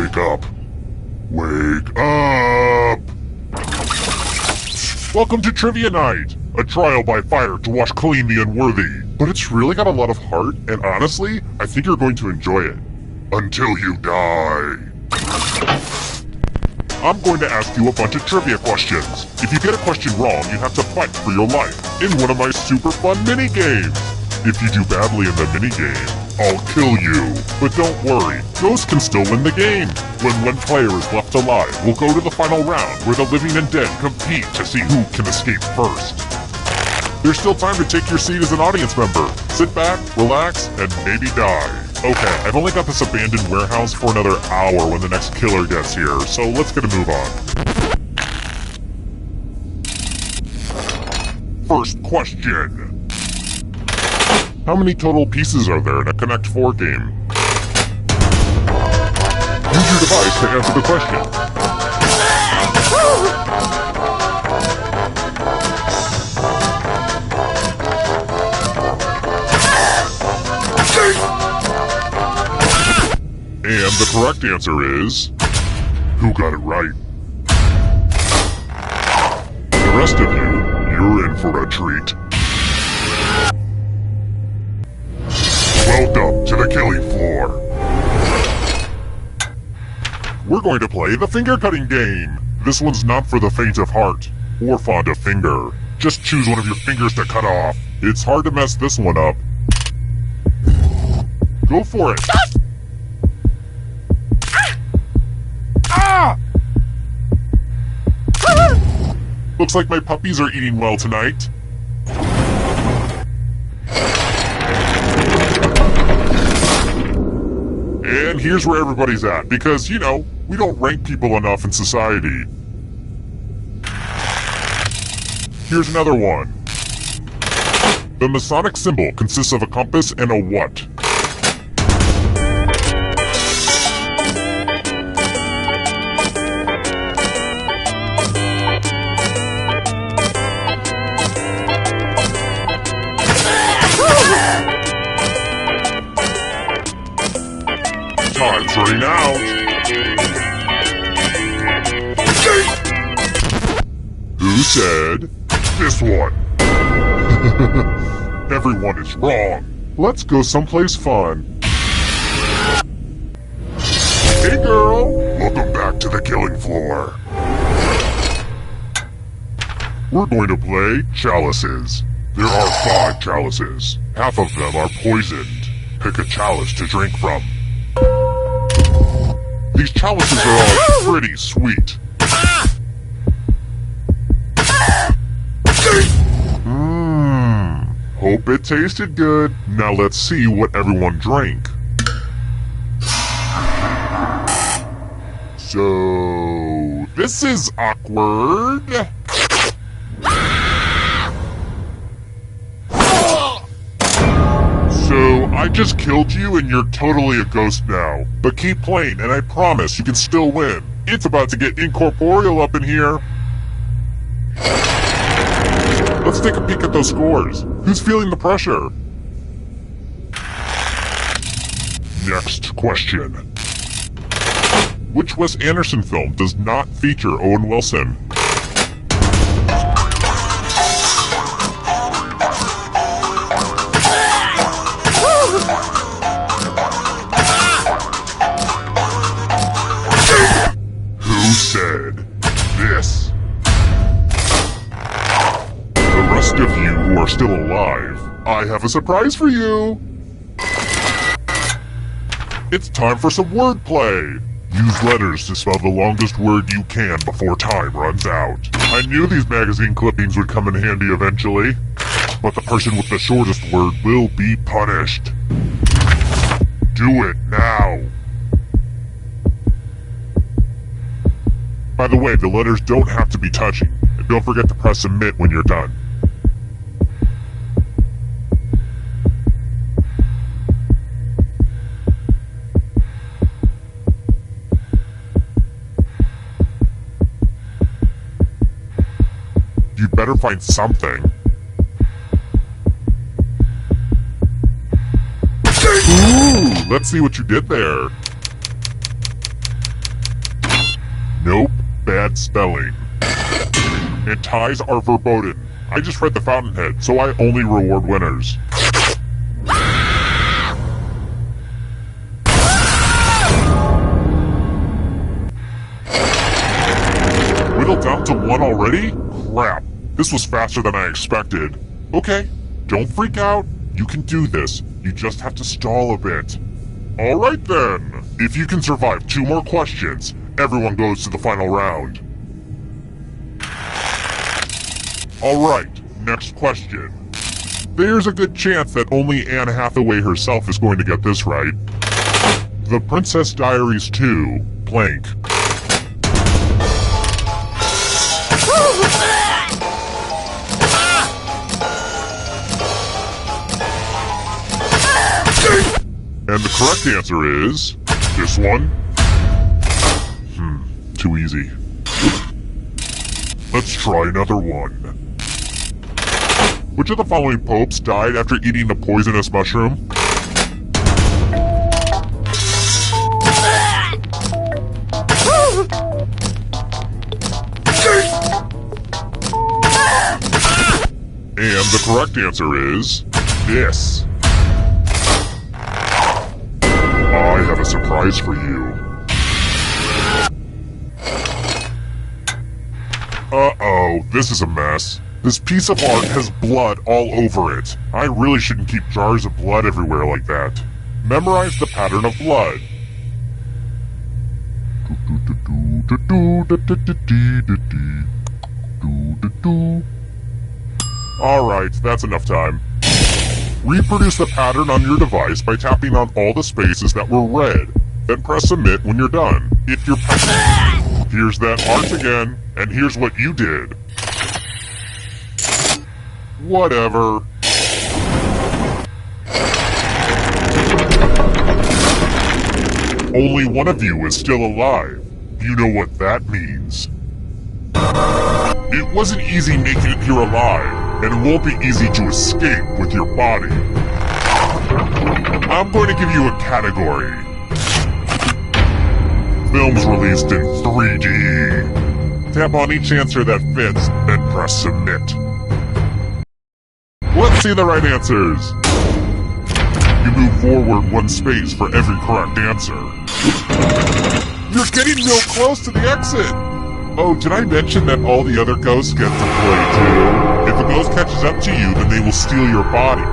Wake up. Wake up! Welcome to Trivia Night, a trial by fire to wash clean the unworthy. But it's really got a lot of heart, and honestly, I think you're going to enjoy it. Until you die. I'm going to ask you a bunch of trivia questions. If you get a question wrong, you have to fight for your life in one of my super fun mini-games. If you do badly in the mini-game, I'll kill you. But don't worry, ghosts can still win the game. When one player is left alive, we'll go to the final round where the living and dead compete to see who can escape first. There's still time to take your seat as an audience member. Sit back, relax, and maybe die. Okay, I've only got this abandoned warehouse for another hour when the next killer gets here, so let's get a move on. First question. How many total pieces are there in a Connect 4 game? Use your device to answer the question. And the correct answer is... Who got it right? The rest of you, you're in for a treat. Welcome to the killing floor. We're going to play the finger cutting game. This one's not for the faint of heart or fond of finger. Just choose one of your fingers to cut off. It's hard to mess this one up. Go for it. Looks like my puppies are eating well tonight. And here's where everybody's at, because, you know, we don't rank people enough in society. Here's another one. The Masonic symbol consists of a compass and a what? Time's running out. Who said this one? Everyone is wrong. Let's go someplace fun. Hey girl, welcome back to the killing floor. We're going to play chalices. There are 5 chalices. Half of them are poisoned. Pick a chalice to drink from. These chalices are all pretty sweet. Hope it tasted good. Now let's see what everyone drank. So, this is awkward. So, I just killed you and you're totally a ghost now. But keep playing and I promise you can still win. It's about to get incorporeal up in here. Let's take a peek at those scores. Who's feeling the pressure? Next question. Which Wes Anderson film does not feature Owen Wilson? Who said this? The rest of you who are still alive, I have a surprise for you! It's time for some wordplay! Use letters to spell the longest word you can before time runs out. I knew these magazine clippings would come in handy eventually, but the person with the shortest word will be punished. Do it now! By the way, the letters don't have to be touching, and don't forget to press submit when you're done. You better find something. Ooh, let's see what you did there. Nope, bad spelling. And ties are verboten. I just read the Fountainhead, so I only reward winners. whittled down to 1 already? Crap, this was faster than I expected. Okay, don't freak out. You can do this. You just have to stall a bit. Alright then. If you can survive 2 more questions, everyone goes to the final round. Alright, next question. There's a good chance that only Anne Hathaway herself is going to get this right. The Princess Diaries 2, blank. And the correct answer is this one. Too easy. Let's try another one. Which of the following popes died after eating a poisonous mushroom? And the correct answer is this. I have a surprise for you. Uh-oh, this is a mess. This piece of art has blood all over it. I really shouldn't keep jars of blood everywhere like that. Memorize the pattern of blood. Alright, that's enough time. Reproduce the pattern on your device by tapping on all the spaces that were red. Then press submit when you're done. If you're here's that art again, and here's what you did. Whatever. Only one of you is still alive. You know what that means. It wasn't easy making it here alive, and it won't be easy to escape with your body. I'm going to give you a category. Films released in 3D. Tap on each answer that fits, then press submit. Let's see the right answers. You move forward 1 space for every correct answer. You're getting real close to the exit! Oh, did I mention that all the other ghosts get to play too? If a ghost catches up to you, then they will steal your body.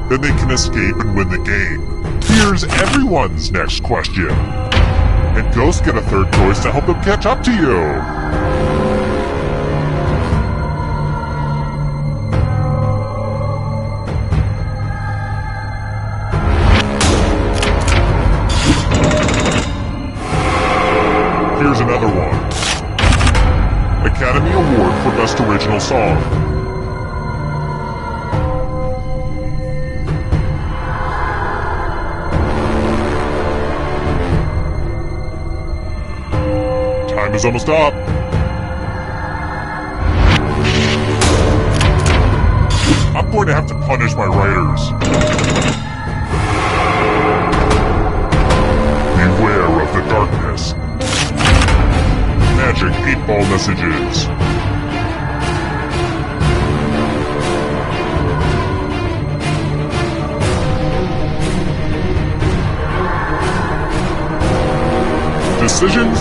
Then they can escape and win the game. Here's everyone's next question. And ghosts get a 3rd choice to help them catch up to you. Here's another one. Academy Award for Best Original Song. Time is almost up. I'm going to have to punish my writers. Beware of the darkness. Magic 8-ball messages.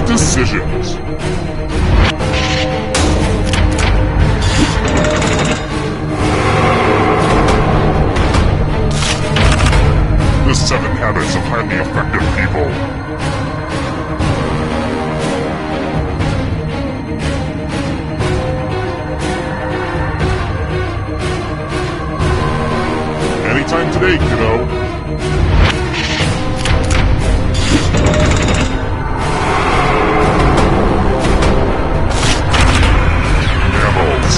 Decisions. The 7 Habits of Highly Effective People. Anytime today, kiddo. Mammals.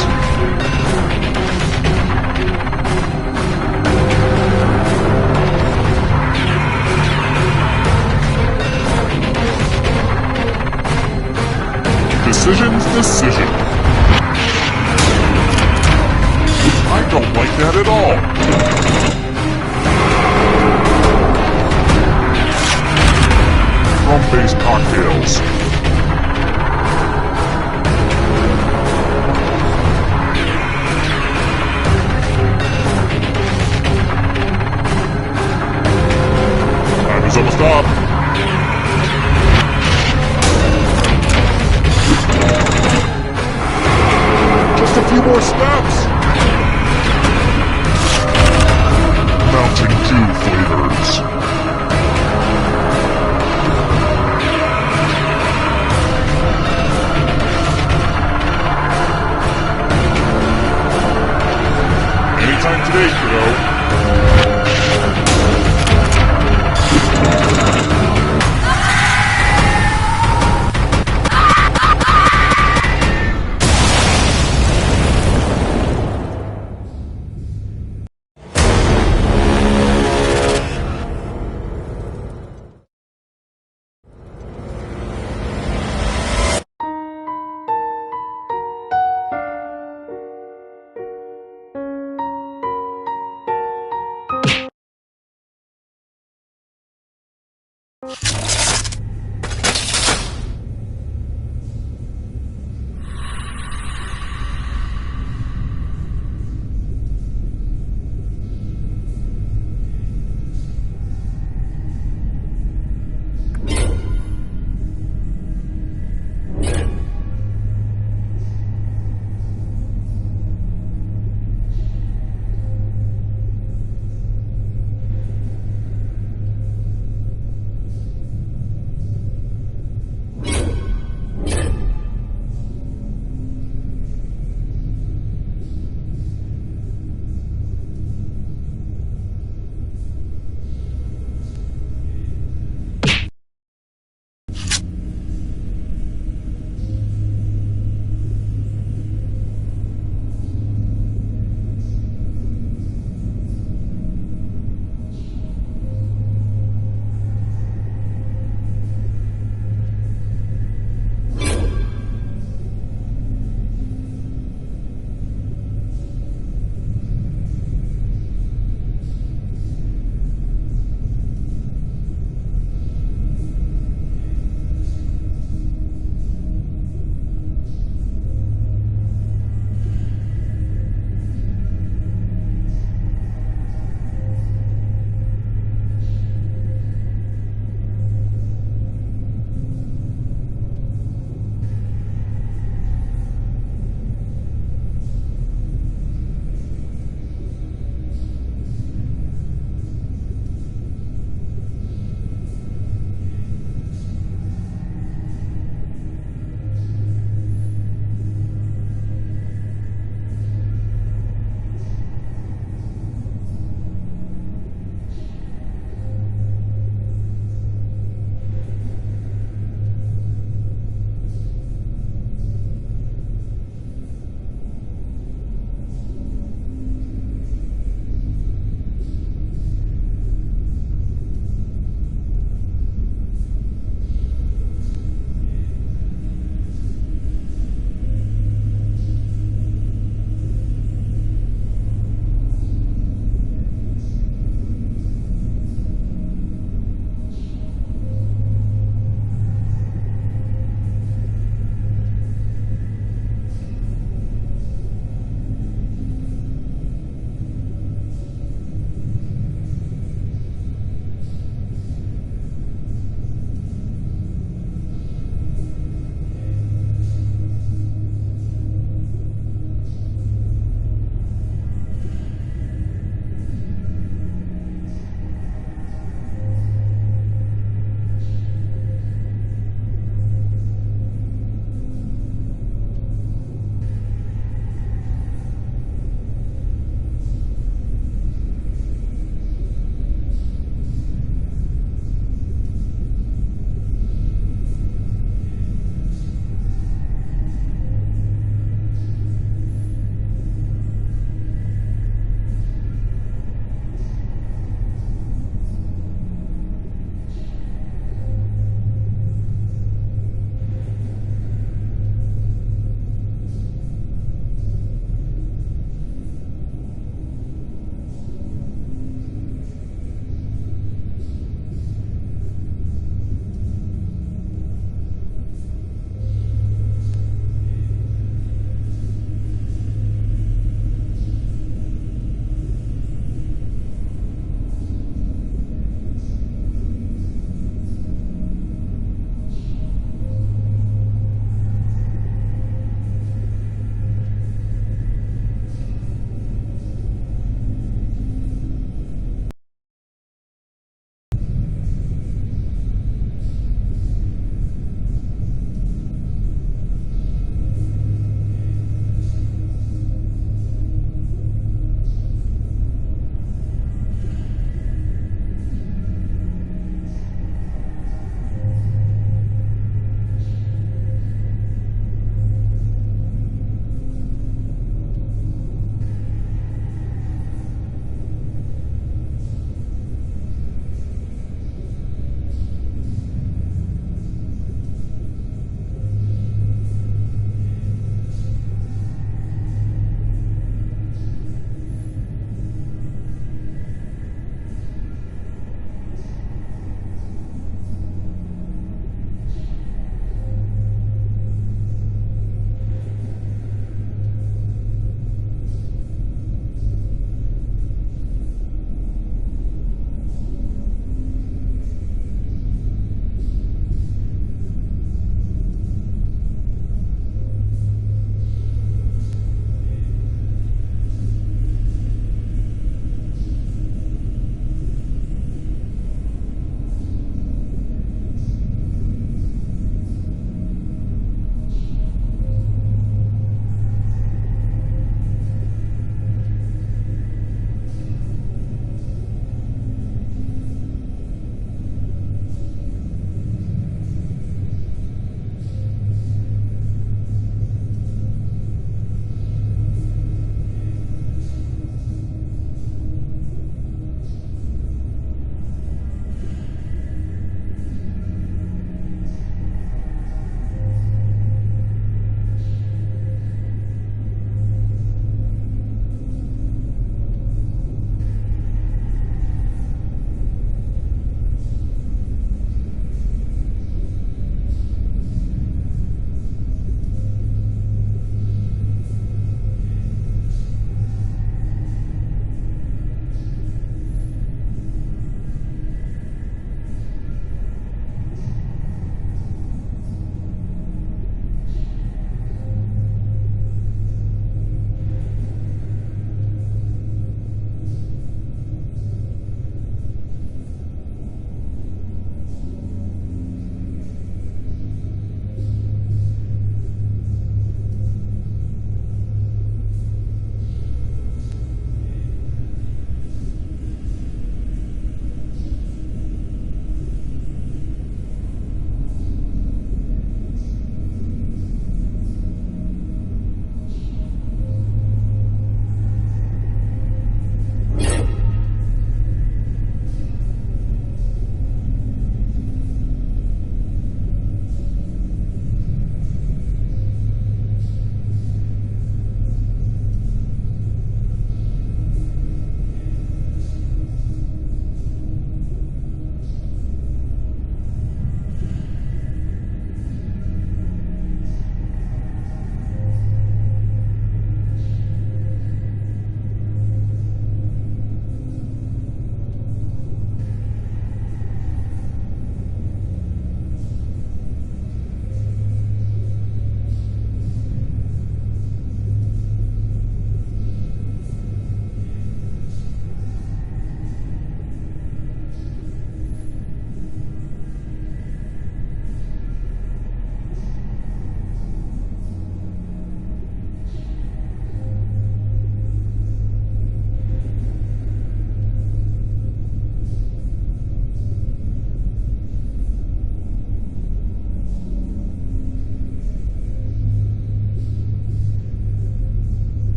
Decision. I don't like that at all. Rum-based cocktails. Time is almost up. more steps! Mountain Dew flavors. Anytime today, kiddo.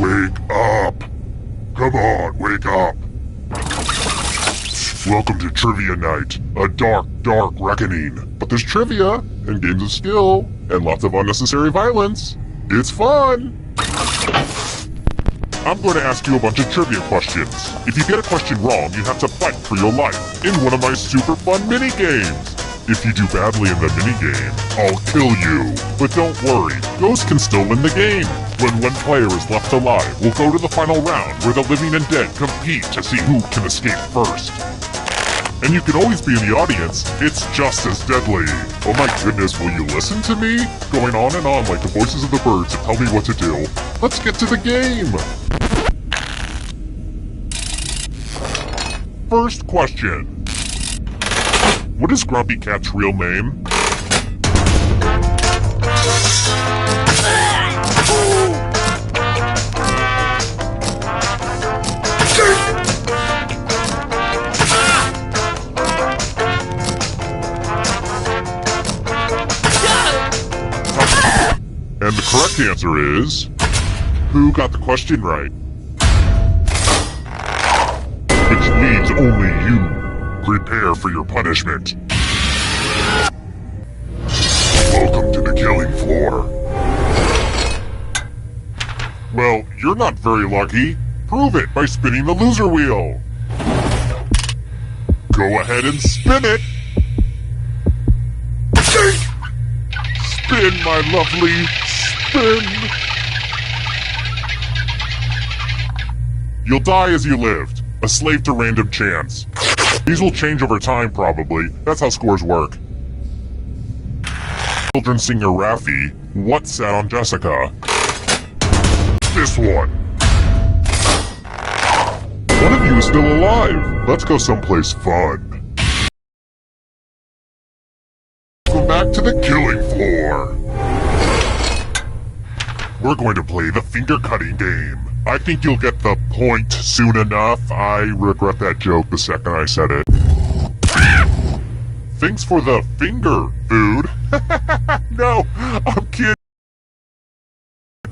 Wake up! Come on, wake up! Welcome to Trivia Night, a dark, dark reckoning. But there's trivia, and games of skill, and lots of unnecessary violence. It's fun! I'm going to ask you a bunch of trivia questions. If you get a question wrong, you have to fight for your life in one of my super fun mini-games. If you do badly in the minigame, I'll kill you. But don't worry, ghosts can still win the game. When one player is left alive, we'll go to the final round where the living and dead compete to see who can escape first. And you can always be in the audience, it's just as deadly. Oh my goodness, will you listen to me? Going on and on like the voices of the birds that tell me what to do. Let's get to the game! First question. What is Grumpy Cat's real name? And the correct answer is... Who got the question right? Which means only you. Prepare for your punishment. Welcome to the killing floor. Well, you're not very lucky. Prove it by spinning the loser wheel. Go ahead and spin it. Spin, my lovely, spin. You'll die as you lived, a slave to random chance. These will change over time, probably. That's how scores work. Children's singer Raffi, what sat on Jessica? This one. One of you is still alive. Let's go someplace fun. Welcome back to the killing floor. We're going to play the finger-cutting game. I think you'll get the point soon enough. I regret that joke the second I said it. Thanks for the finger food. No, I'm kidding.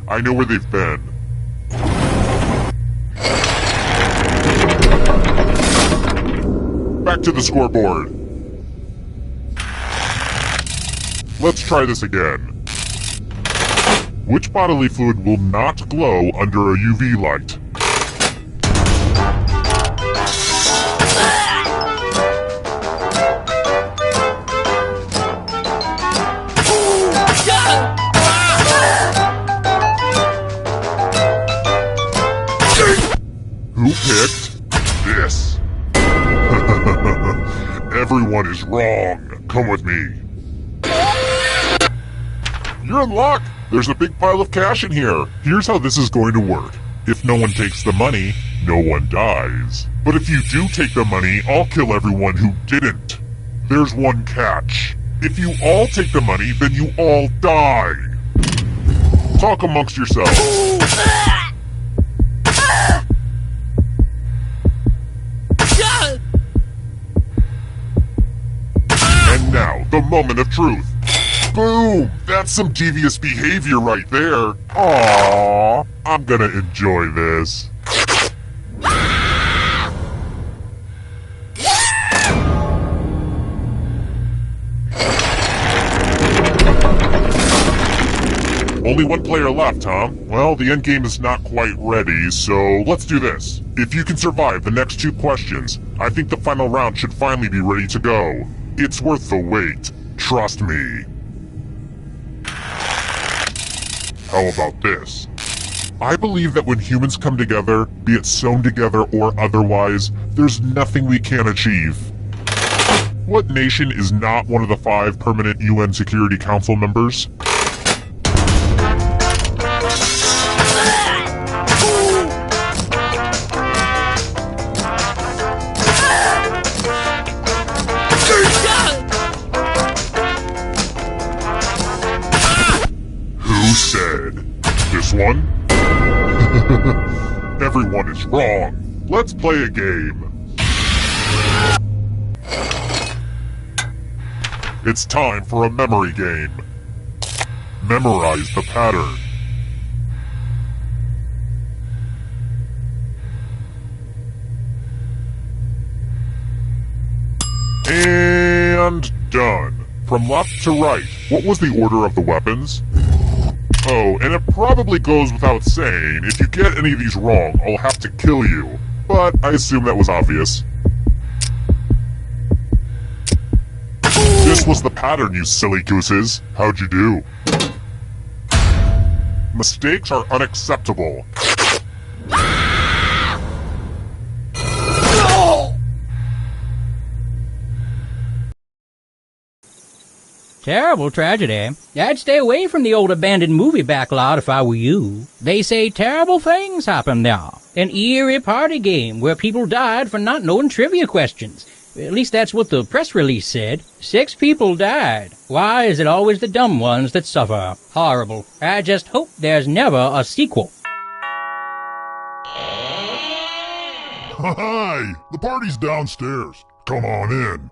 I know where they've been. Back to the scoreboard. Let's try this again. Which bodily fluid will not glow under a UV light? Who picked this? Everyone is wrong. Come with me. You're in luck. There's a big pile of cash in here. Here's how this is going to work. If no one takes the money, no one dies. But if you do take the money, I'll kill everyone who didn't. There's one catch. If you all take the money, then you all die. Talk amongst yourselves. And now, the moment of truth. Boom! That's some devious behavior right there. Aww, I'm gonna enjoy this. Only one player left, huh? Well, the endgame is not quite ready, so let's do this. If you can survive the next 2 questions, I think the final round should finally be ready to go. It's worth the wait. Trust me. How about this? I believe that when humans come together, be it sewn together or otherwise, there's nothing we can't achieve. What nation is not one of the 5 permanent UN Security Council members? Who said? This one? Everyone is wrong. Let's play a game. It's time for a memory game. Memorize the pattern. And done. From left to right, what was the order of the weapons? Oh, and it probably goes without saying, if you get any of these wrong, I'll have to kill you. But I assume that was obvious. This was the pattern, you silly gooses. How'd you do? Mistakes are unacceptable. Terrible tragedy. I'd stay away from the old abandoned movie backlot if I were you. They say terrible things happen there. An eerie party game where people died for not knowing trivia questions. At least that's what the press release said. 6 people died. Why is it always the dumb ones that suffer? Horrible. I just hope there's never a sequel. Hi! The party's downstairs. Come on in.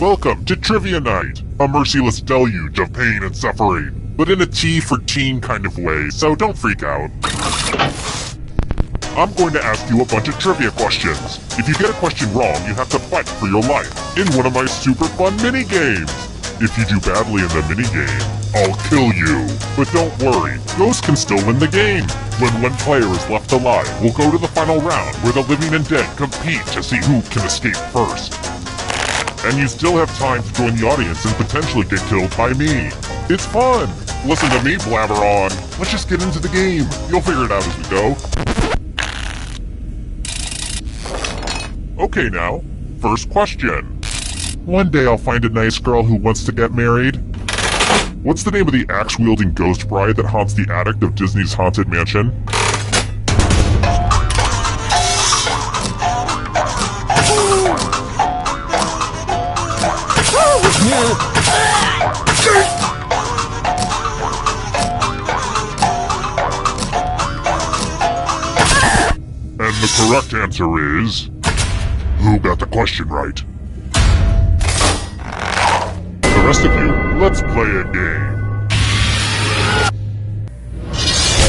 Welcome to Trivia Night, a merciless deluge of pain and suffering, but in a T for teen kind of way, so don't freak out. I'm going to ask you a bunch of trivia questions. If you get a question wrong, you have to fight for your life in one of my super fun mini-games. If you do badly in the mini-game, I'll kill you. But don't worry, ghosts can still win the game. When one player is left alive, we'll go to the final round where the living and dead compete to see who can escape first. And you still have time to join the audience and potentially get killed by me. It's fun! Listen to me blabber on. Let's just get into the game. You'll figure it out as we go. Okay now, first question. One day I'll find a nice girl who wants to get married. What's the name of the axe-wielding ghost bride that haunts the attic of Disney's Haunted Mansion? And the correct answer is... Who got the question right? The rest of you, let's play a game.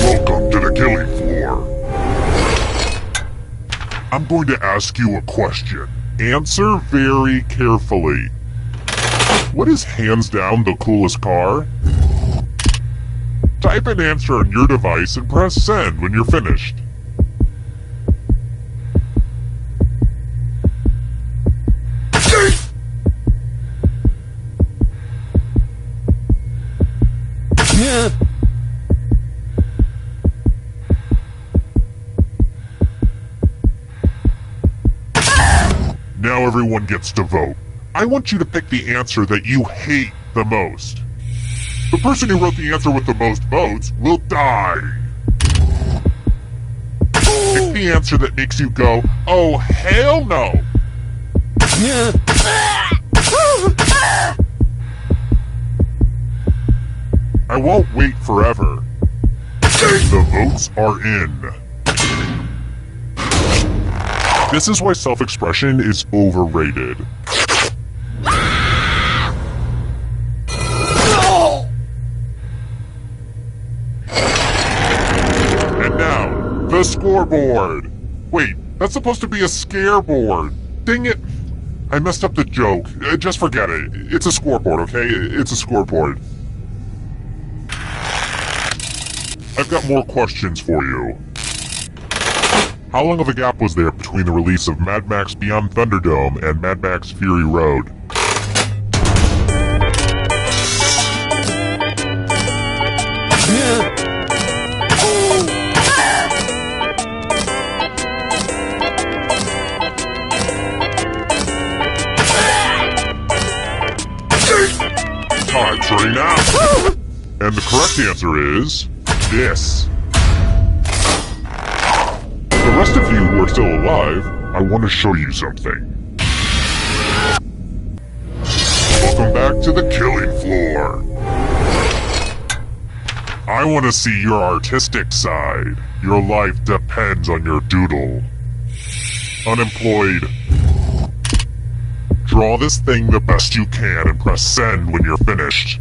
Welcome to the killing floor. I'm going to ask you a question. Answer very carefully. What is hands down the coolest car? Type an answer on your device and press send when you're finished. Now everyone gets to vote. I want you to pick the answer that you hate the most. The person who wrote the answer with the most votes will die. Pick the answer that makes you go, oh hell no! I won't wait forever. The votes are in. This is why self-expression is overrated. And now, the scoreboard. Wait, that's supposed to be a scareboard. Dang it. I messed up the joke. Just forget it. It's a scoreboard, okay? It's a scoreboard. I've got more questions for you. How long of a gap was there between the release of Mad Max Beyond Thunderdome and Mad Max Fury Road? Time's running out! And the correct answer is... this. The rest of you who are still alive, I want to show you something. Welcome back to the killing floor. I want to see your artistic side. Your life depends on your doodle. Unemployed. Draw this thing the best you can and press send when you're finished.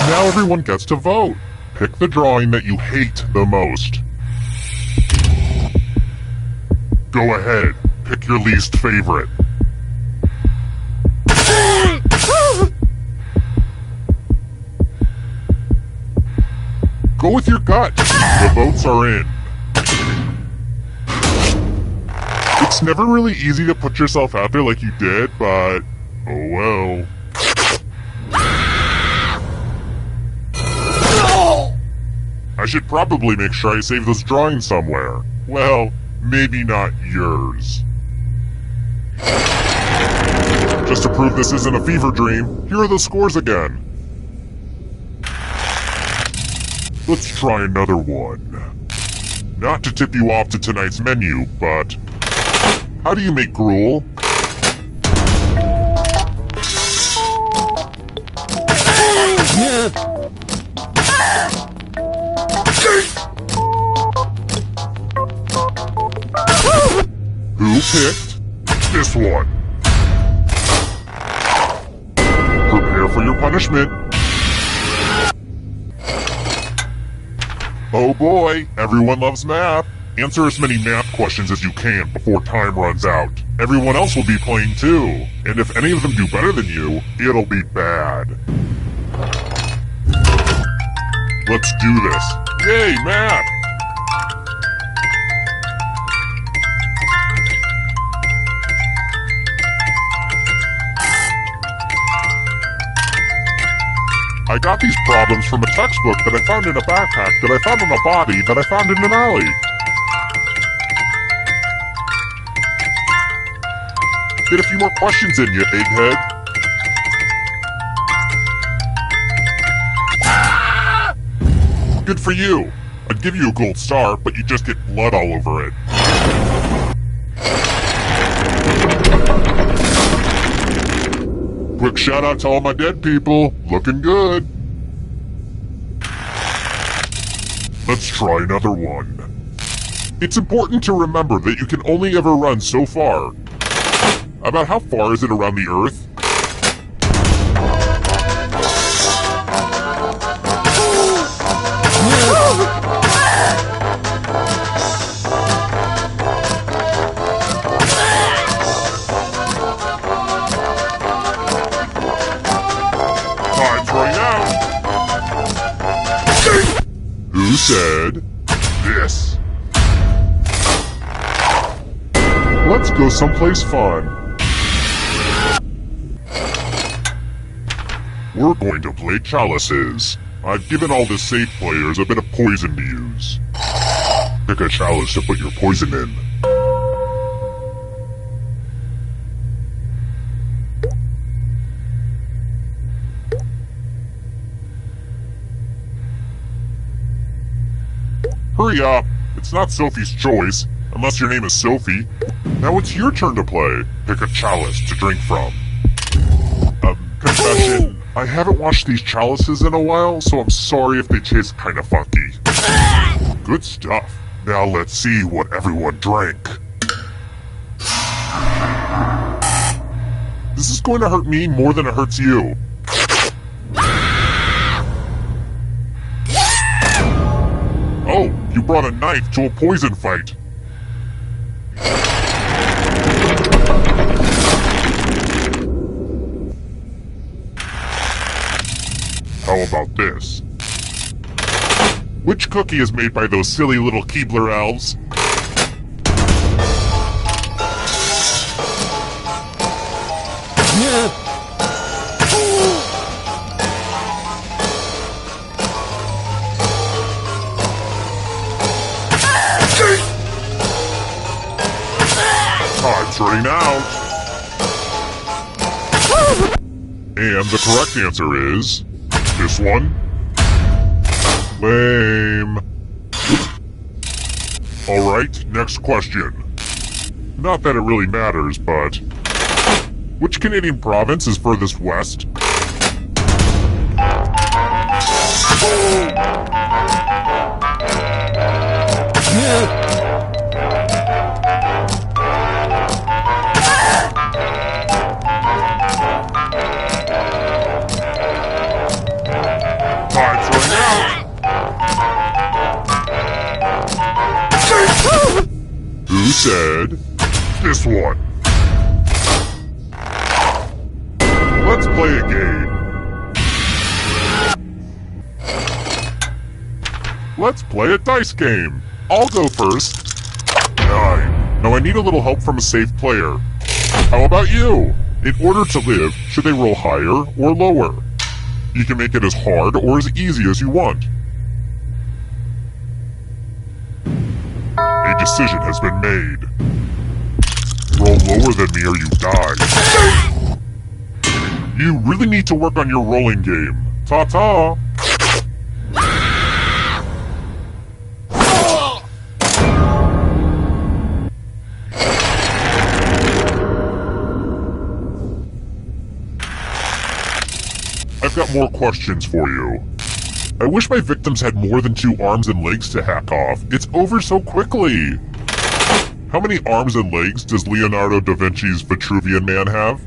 Now everyone gets to vote. Pick the drawing that you hate the most. Go ahead, pick your least favorite. Go with your gut. The votes are in. It's never really easy to put yourself out there like you did, but oh well. I should probably make sure I save those drawings somewhere. Well, maybe not yours. Just to prove this isn't a fever dream, here are the scores again. Let's try another one. Not to tip you off to tonight's menu, but... how do you make gruel? Who picked this one? Prepare for your punishment. Oh boy, everyone loves math. Answer as many math questions as you can before time runs out. Everyone else will be playing too, and if any of them do better than you, it'll be bad. Let's do this. Yay, math! I got these problems from a textbook that I found in a backpack that I found on a body that I found in an alley. Get a few more questions in you, egghead. Good for you. I'd give you a gold star, but you just get blood all over it. Quick shout out to all my dead people. Looking good. Let's try another one. It's important to remember that you can only ever run so far. About how far is it around the Earth? Time's running out. Who said this? Let's go someplace fun. We're going to play chalices. I've given all the safe players a bit of poison to use. Pick a chalice to put your poison in. Hurry up! It's not Sophie's choice, unless your name is Sophie. Now it's your turn to play. Pick a chalice to drink from. Confession. I haven't washed these chalices in a while, so I'm sorry if they taste kinda funky. Good stuff. Now let's see what everyone drank. This is going to hurt me more than it hurts you. Oh, you brought a knife to a poison fight. How about this? Which cookie is made by those silly little Keebler elves? Time's running out. And the correct answer is this one. Lame. Alright, next question. Not that it really matters, but which Canadian province is furthest west? Time's running out. Who said this one? Let's play a game. Let's play a dice game. I'll go first. 9. Now I need a little help from a safe player. How about you? In order to live, should they roll higher or lower? You can make it as hard or as easy as you want. A decision has been made. Roll lower than me or you die. You really need to work on your rolling game. Ta-ta! I've got more questions for you. I wish my victims had more than 2 arms and legs to hack off. It's over so quickly. How many arms and legs does Leonardo da Vinci's Vitruvian Man have?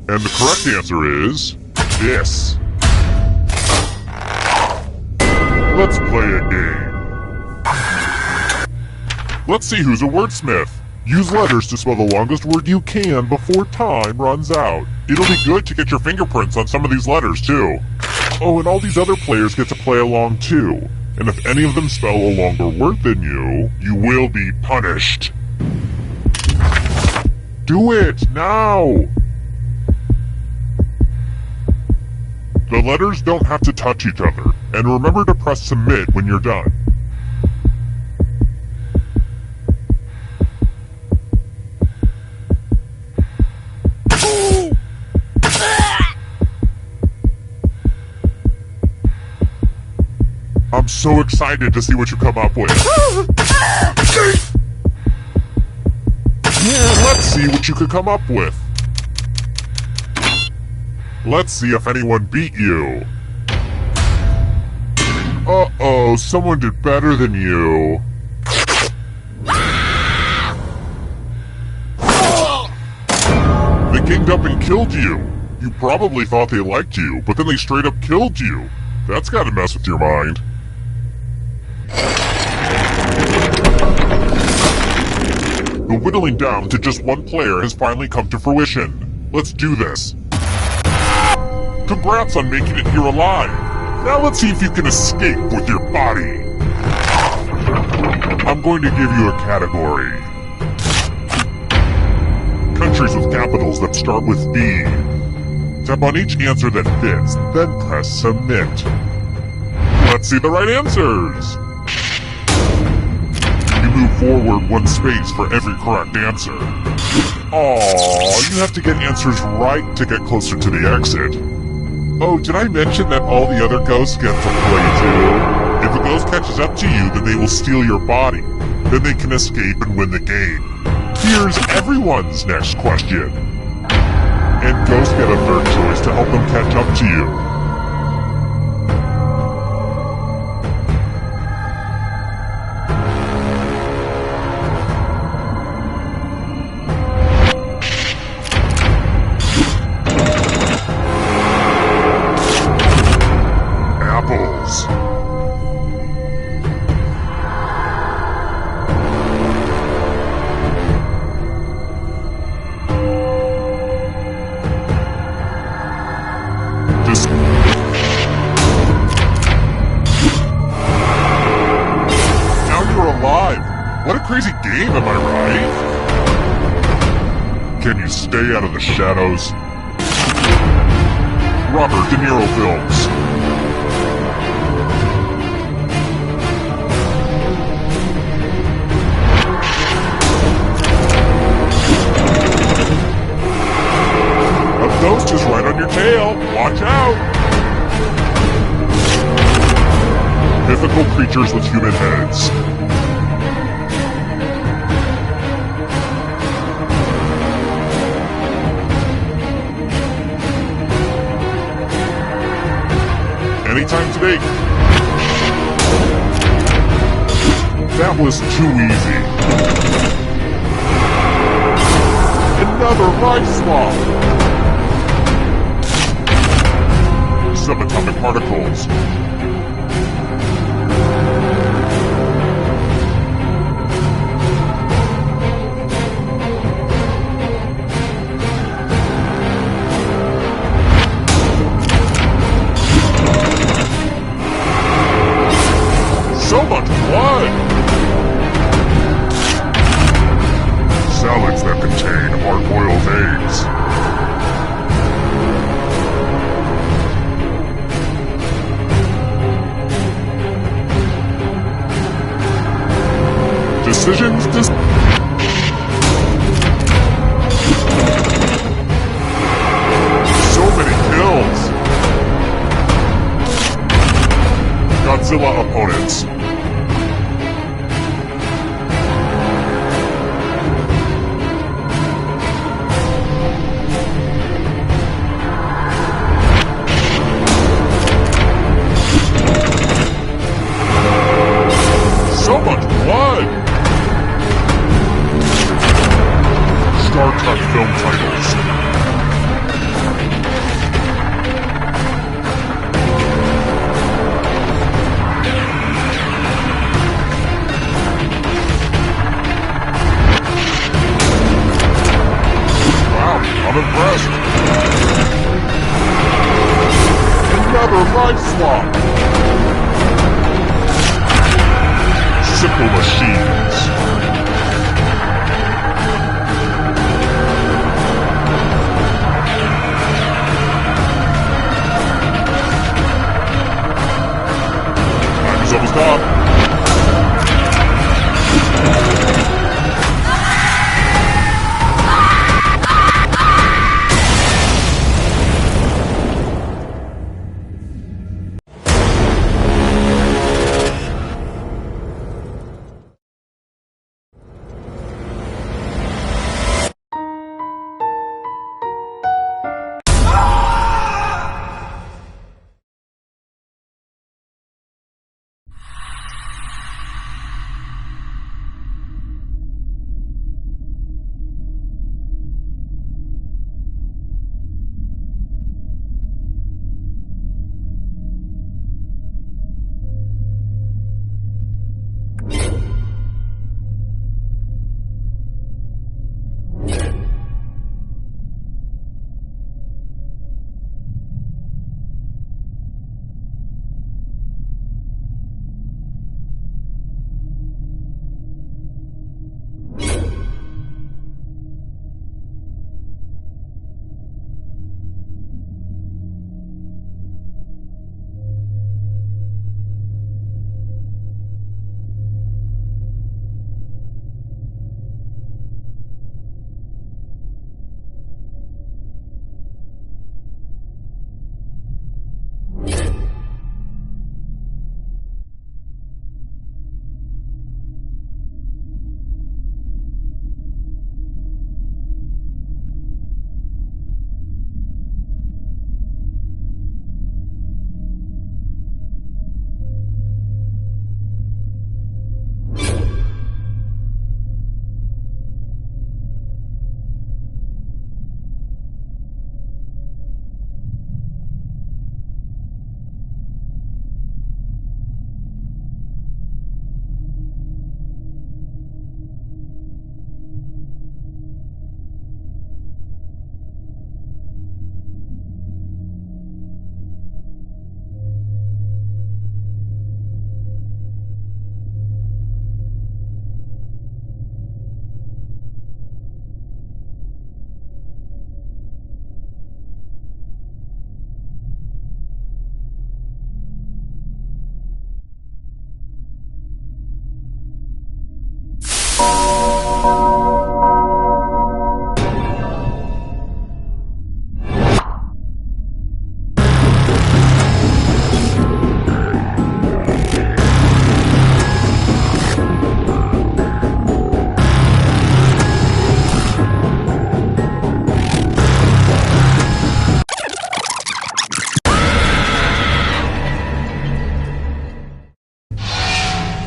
And the correct answer is this. Let's play a game. Let's see who's a wordsmith. Use letters to spell the longest word you can before time runs out. It'll be good to get your fingerprints on some of these letters too. Oh, and all these other players get to play along too. And if any of them spell a longer word than you, you will be punished. Do it now! The letters don't have to touch each other, and remember to press submit when you're done. I'm so excited to see what you come up with. Let's see what you could come up with. Let's see if anyone beat you. Uh-oh, someone did better than you. They ganged up and killed you. You probably thought they liked you, but then they straight up killed you. That's gotta mess with your mind. The whittling down to just one player has finally come to fruition. Let's do this. Congrats on making it here alive. Now let's see if you can escape with your body. I'm going to give you a category. Countries with capitals that start with B. Tap on each answer that fits, then press submit. Let's see the right answers. You move forward one space for every correct answer. Aww, you have to get answers right to get closer to the exit. Oh, did I mention that all the other ghosts get to play too? If a ghost catches up to you, then they will steal your body. Then they can escape and win the game. Here's everyone's next question. And ghosts get a third choice to help them catch up to you. What a crazy game, am I right? Can you stay out of the shadows? Robert De Niro films. A ghost is right on your tail. Watch out! Mythical creatures with human heads. Anytime today. That was too easy. Another rice swap. Subatomic particles. So much blood! Salads that contain hard-boiled eggs. cut film titles. Wow, I'm impressed. Another life swap. Simple machines. Time is almost up.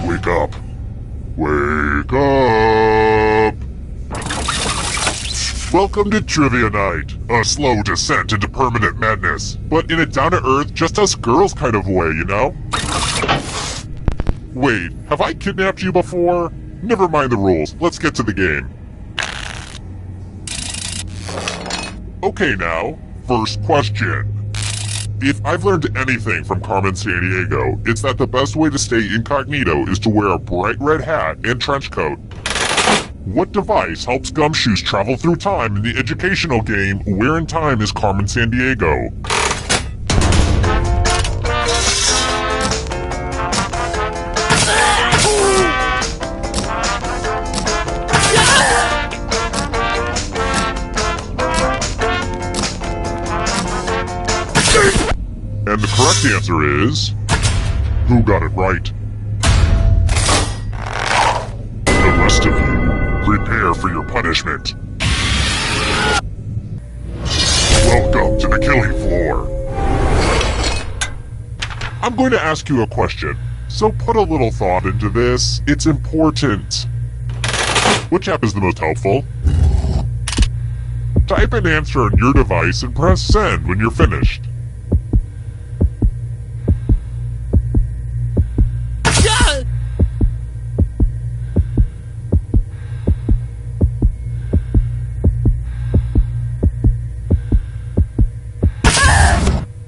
Wake up. Wake up! Welcome to Trivia Night, a slow descent into permanent madness, but in a down-to-earth, just us girls kind of way, you know? Wait, have I kidnapped you before? Never mind the rules, let's get to the game. Okay now, first question. If I've learned anything from Carmen Sandiego, it's that the best way to stay incognito is to wear a bright red hat and trench coat. What device helps gumshoes travel through time in the educational game Where in Time is Carmen Sandiego? And the correct answer is... who got it right? The rest of you, prepare for your punishment. Welcome to the killing floor. I'm going to ask you a question, so put a little thought into this. It's important. Which app is the most helpful? Type an answer on your device and press send when you're finished.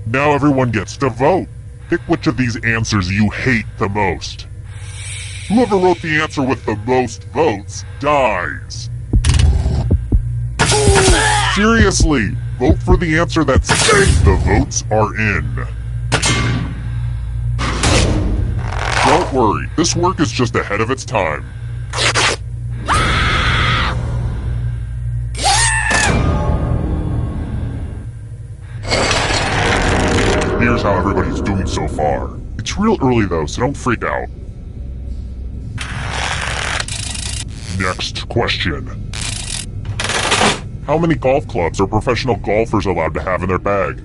Now everyone gets to vote. Pick which of these answers you hate the most. Whoever wrote the answer with the most votes dies. Seriously, vote for the answer that says the votes are in. Don't worry, this work is just ahead of its time. Here's how everybody's doing so far. It's real early though, so don't freak out. Next question. How many golf clubs are professional golfers allowed to have in their bag?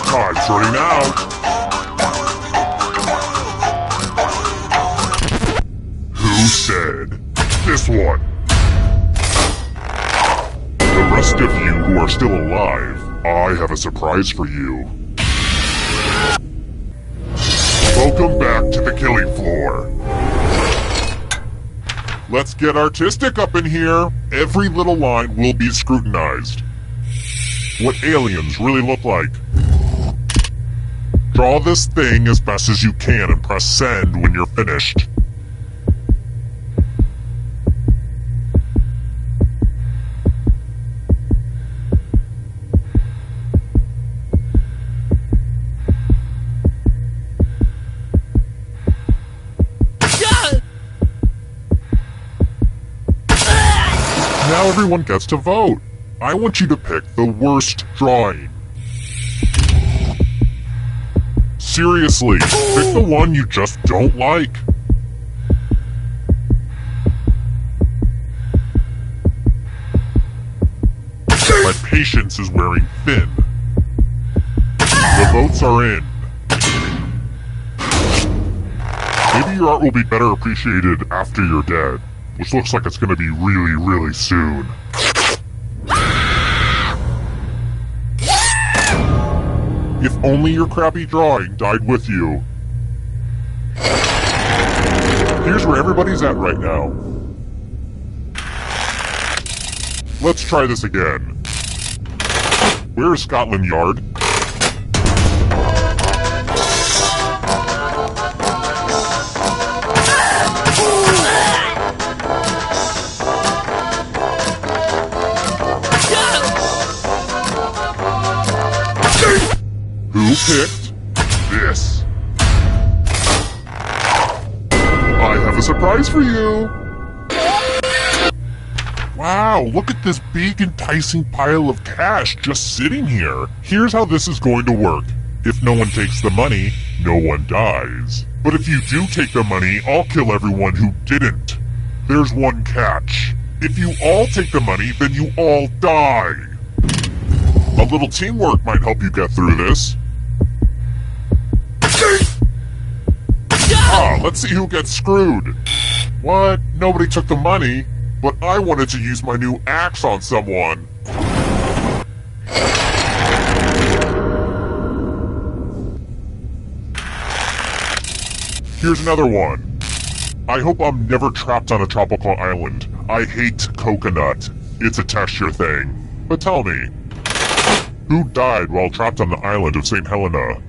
Time's running out. Who said this one? The rest of you who are still alive, I have a surprise for you. Welcome back to the killing floor. Let's get artistic up in here. Every little line will be scrutinized. What aliens really look like. Draw this thing as best as you can and press send when you're finished. Now everyone gets to vote. I want you to pick the worst drawing. Seriously, pick the one you just don't like. My patience is wearing thin. The votes are in. Maybe your art will be better appreciated after you're dead, which looks like it's gonna be really, really soon. If only your crappy drawing died with you. Here's where everybody's at right now. Let's try this again. Where is Scotland Yard? Who picked this? I have a surprise for you! Wow, look at this big enticing pile of cash just sitting here. Here's how this is going to work. If no one takes the money, no one dies. But if you do take the money, I'll kill everyone who didn't. There's one catch. If you all take the money, then you all die. A little teamwork might help you get through this. Let's see who gets screwed. What? Nobody took the money, but I wanted to use my new axe on someone. Here's another one. I hope I'm never trapped on a tropical island. I hate coconut. It's a texture thing. But tell me, who died while trapped on the island of St. Helena?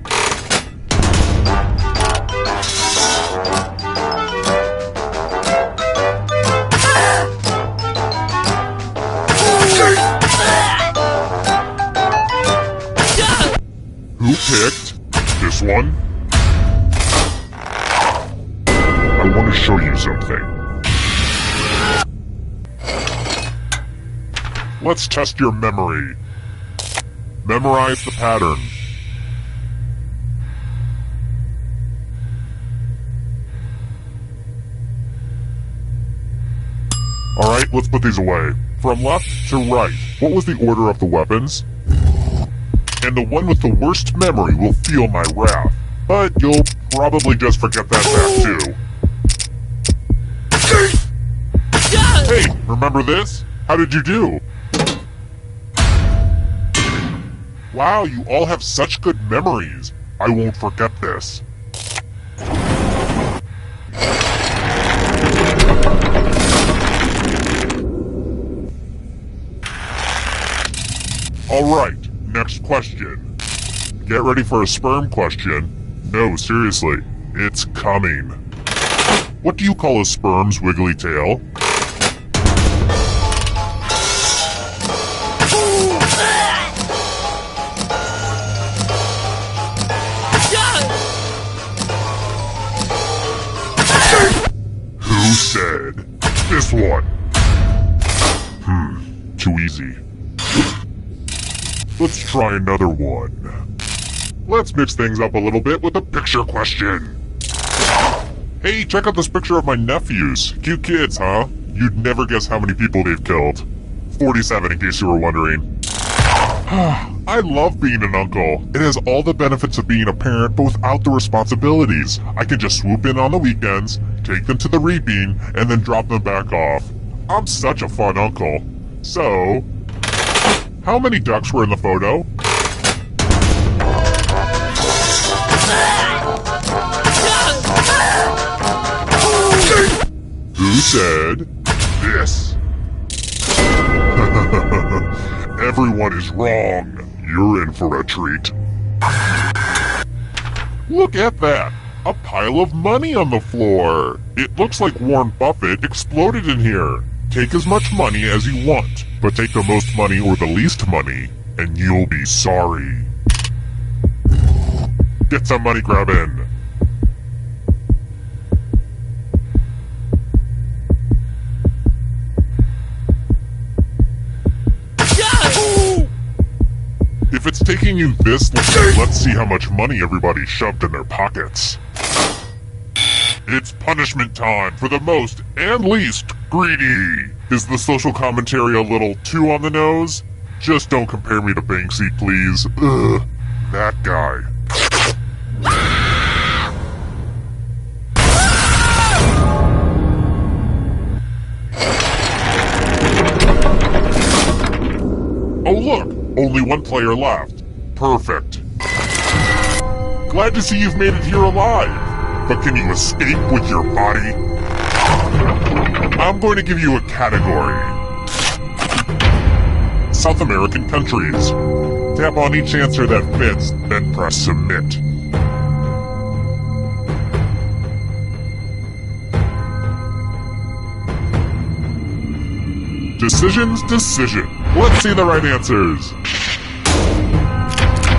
Who picked this one? I want to show you something. Let's test your memory. Memorize the pattern. Alright, let's put these away. From left to right, what was the order of the weapons? And the one with the worst memory will feel my wrath. But you'll probably just forget that fact too. Hey, remember this? How did you do? Wow, you all have such good memories. I won't forget this. Alright, next question. Get ready for a sperm question. No, seriously, it's coming. What do you call a sperm's wiggly tail? Who said this one? Too easy. Let's try another one. Let's mix things up a little bit with a picture question. Hey, check out this picture of my nephews. Cute kids, huh? You'd never guess how many people they've killed. 47, in case you were wondering. I love being an uncle. It has all the benefits of being a parent, but without the responsibilities. I can just swoop in on the weekends, take them to the reaping, and then drop them back off. I'm such a fun uncle. So, how many ducks were in the photo? Who said this? Everyone is wrong. You're in for a treat. Look at that! A pile of money on the floor! It looks like Warren Buffett exploded in here. Take as much money as you want, but take the most money or the least money, and you'll be sorry. Get some money grabbing. If it's taking you this long, let's see how much money everybody shoved in their pockets. It's punishment time for the most and least greedy. Is the social commentary a little too on the nose? Just don't compare me to Banksy, please. Ugh, that guy. Oh look! Only one player left. Perfect. Glad to see you've made it here alive. But can you escape with your body? I'm going to give you a category. South American countries. Tap on each answer that fits, then press submit. Decision. Let's see the right answers.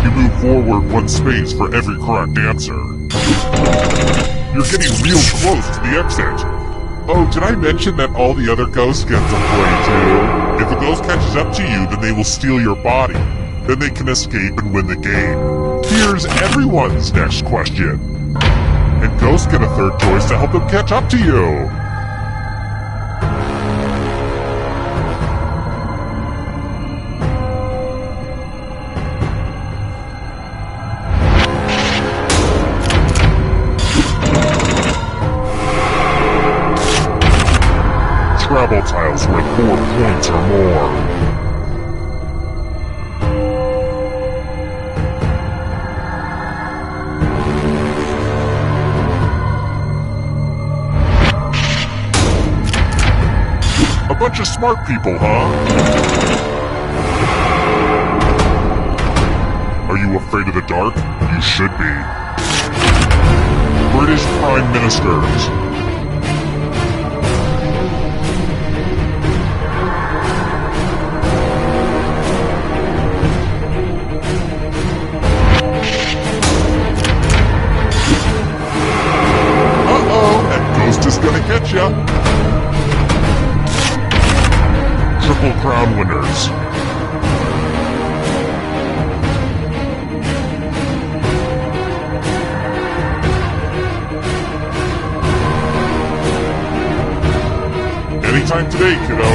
You move forward one space for every correct answer. You're getting real close to the exit. Oh, did I mention that all the other ghosts get to play too? If a ghost catches up to you, then they will steal your body. Then they can escape and win the game. Here's everyone's next question. And ghosts get a third choice to help them catch up to you. Travel tiles worth 4 points or more. A bunch of smart people, huh? Are you afraid of the dark? You should be. British Prime Ministers. Is gonna get ya. Triple Crown winners. Anytime today, kiddo.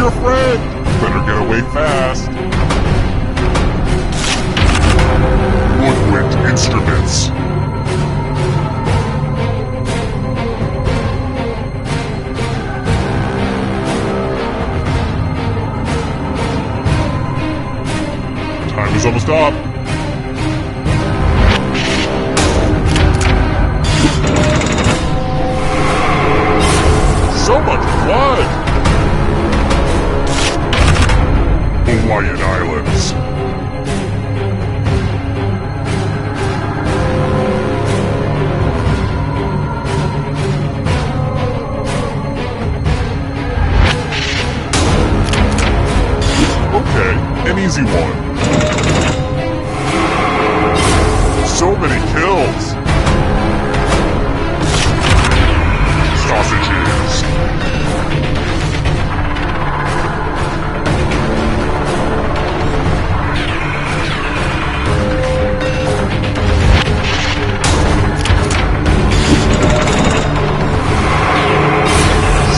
your friend! Better get away fast! Woodwind instruments. Time is almost up. So much blood! Hawaiian Islands. Okay, an easy one. So many kills! Sausages!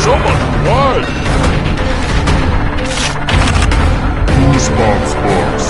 So much blood! Goosebumps books.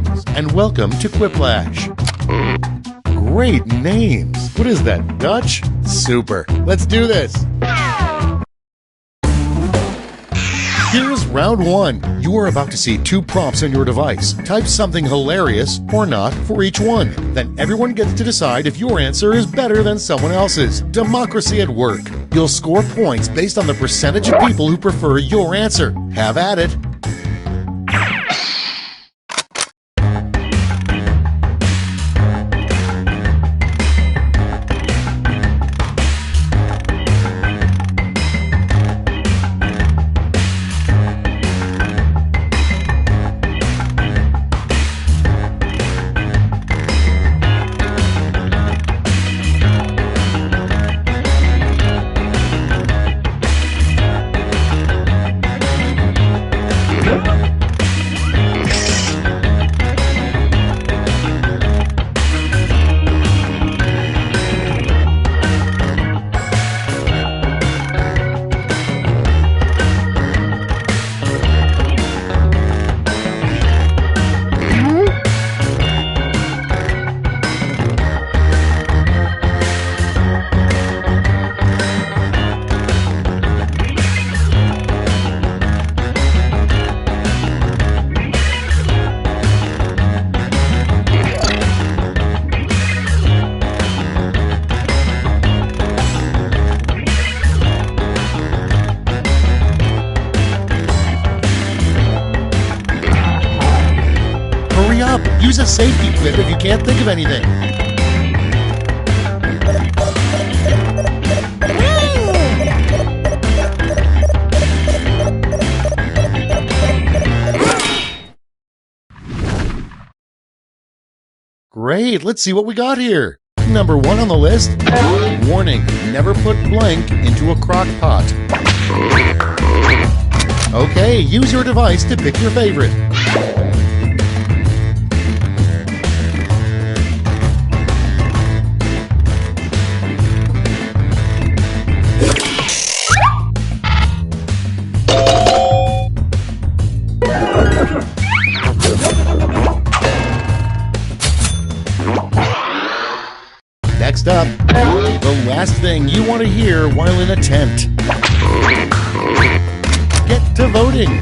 Greetings and welcome to Quiplash. Great names. What is that, Dutch? Super. Let's do this. Here's round one. You are about to see two prompts on your device. Type something hilarious or not for each one. Then everyone gets to decide if your answer is better than someone else's. Democracy at work. You'll score points based on the percentage of people who prefer your answer. Have at it. Use a safety quip if you can't think of anything. Great, let's see what we got here. Number one on the list. Warning, never put blank into a crock pot. Okay, use your device to pick your favorite. Next up, the last thing you want to hear while in a tent. Get to voting.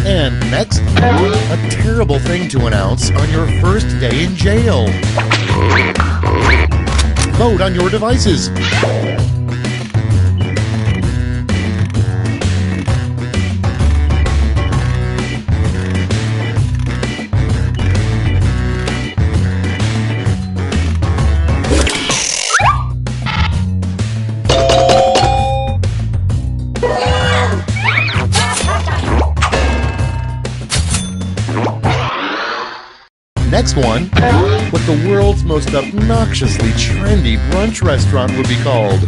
And next, a terrible thing to announce on your first day in jail. Vote on your devices. Next one, what the world's most obnoxiously trendy brunch restaurant would be called.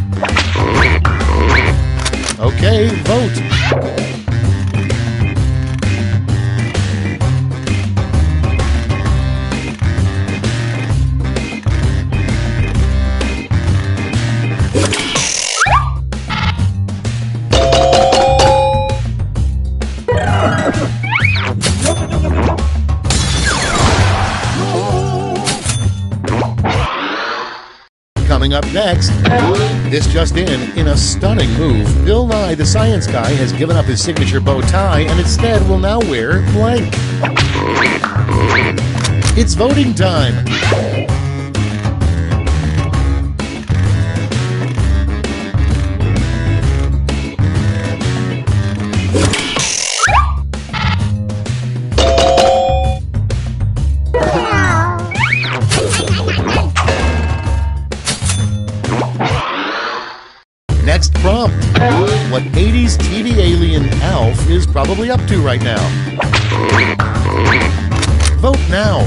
Okay, vote. Coming up next, this just in a stunning move, Bill Nye the Science Guy has given up his signature bow tie and instead will now wear blank. It's voting time. Next prompt. What 80s TV alien Alf is probably up to right now. Vote now.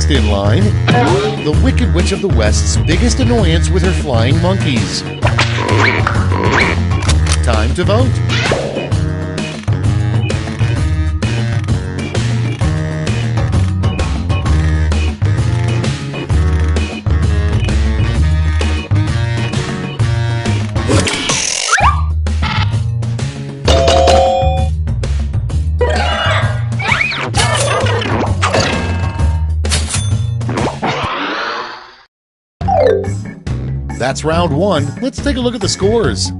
Next in line, the Wicked Witch of the West's biggest annoyance with her flying monkeys. Time to vote. That's round one. Let's take a look at the scores.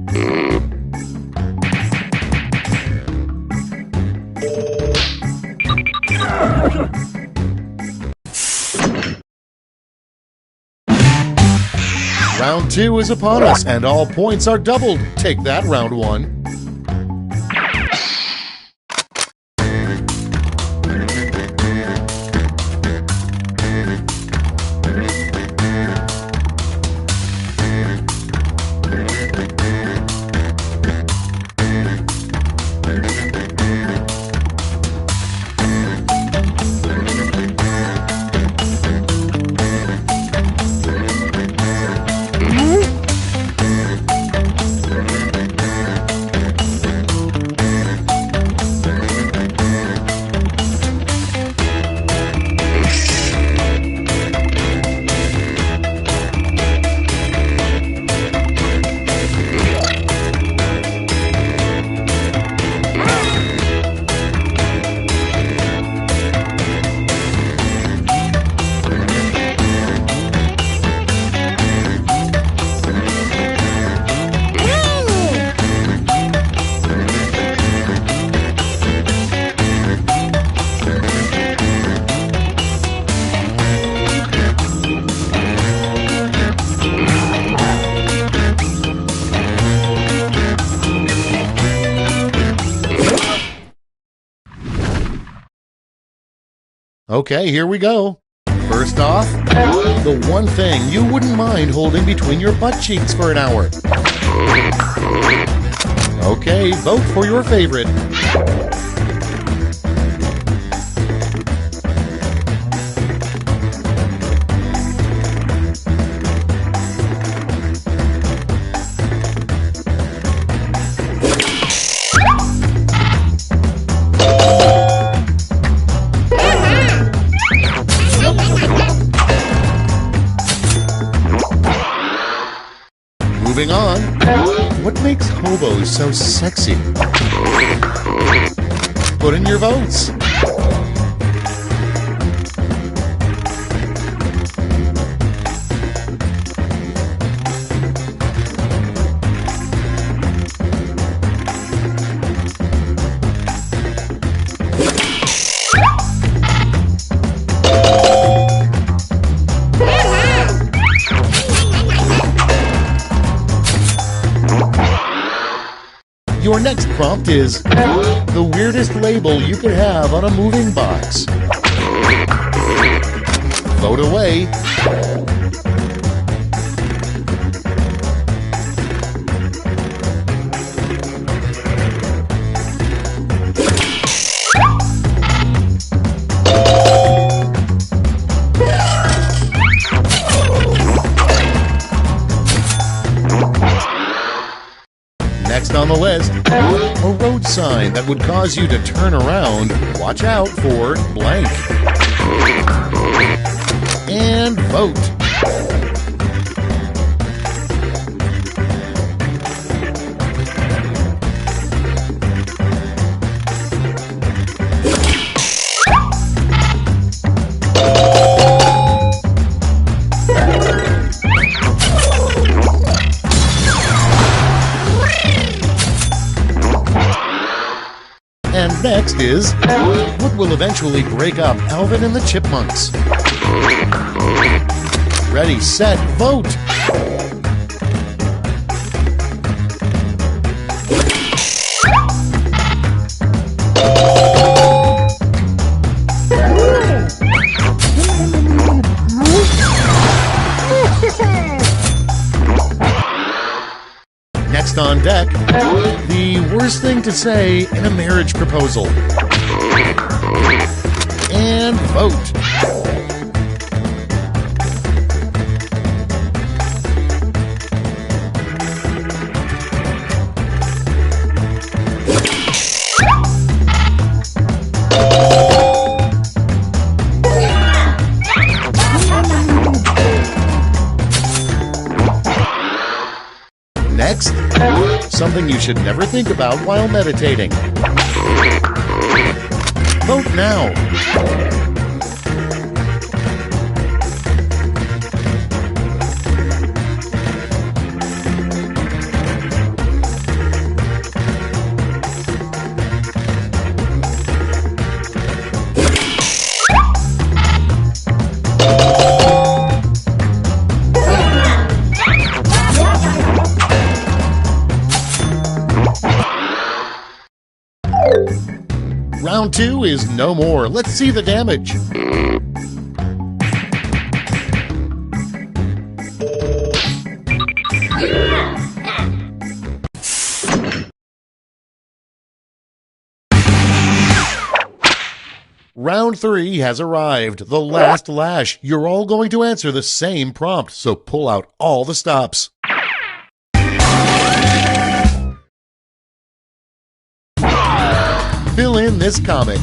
Round two is upon us, and all points are doubled. Take that, round one. Okay, here we go. First off, the one thing you wouldn't mind holding between your butt cheeks for an hour. Okay, vote for your favorite. Moving on, what makes hobos so sexy? Put in your votes. Your next prompt is the weirdest label you could have on a moving box. Vote away. Next on the list, a road sign that would cause you to turn around. Watch out for blank. And vote. And next is what will eventually break up Alvin and the Chipmunks. Ready, set, vote! Next on deck, the worst thing to say in a marriage proposal. And vote. Next, something you should never think about while meditating. Vote now. Round 2 is no more. Let's see the damage. Round 3 has arrived. The last lash. You're all going to answer the same prompt, so pull out all the stops. Fill in this comic.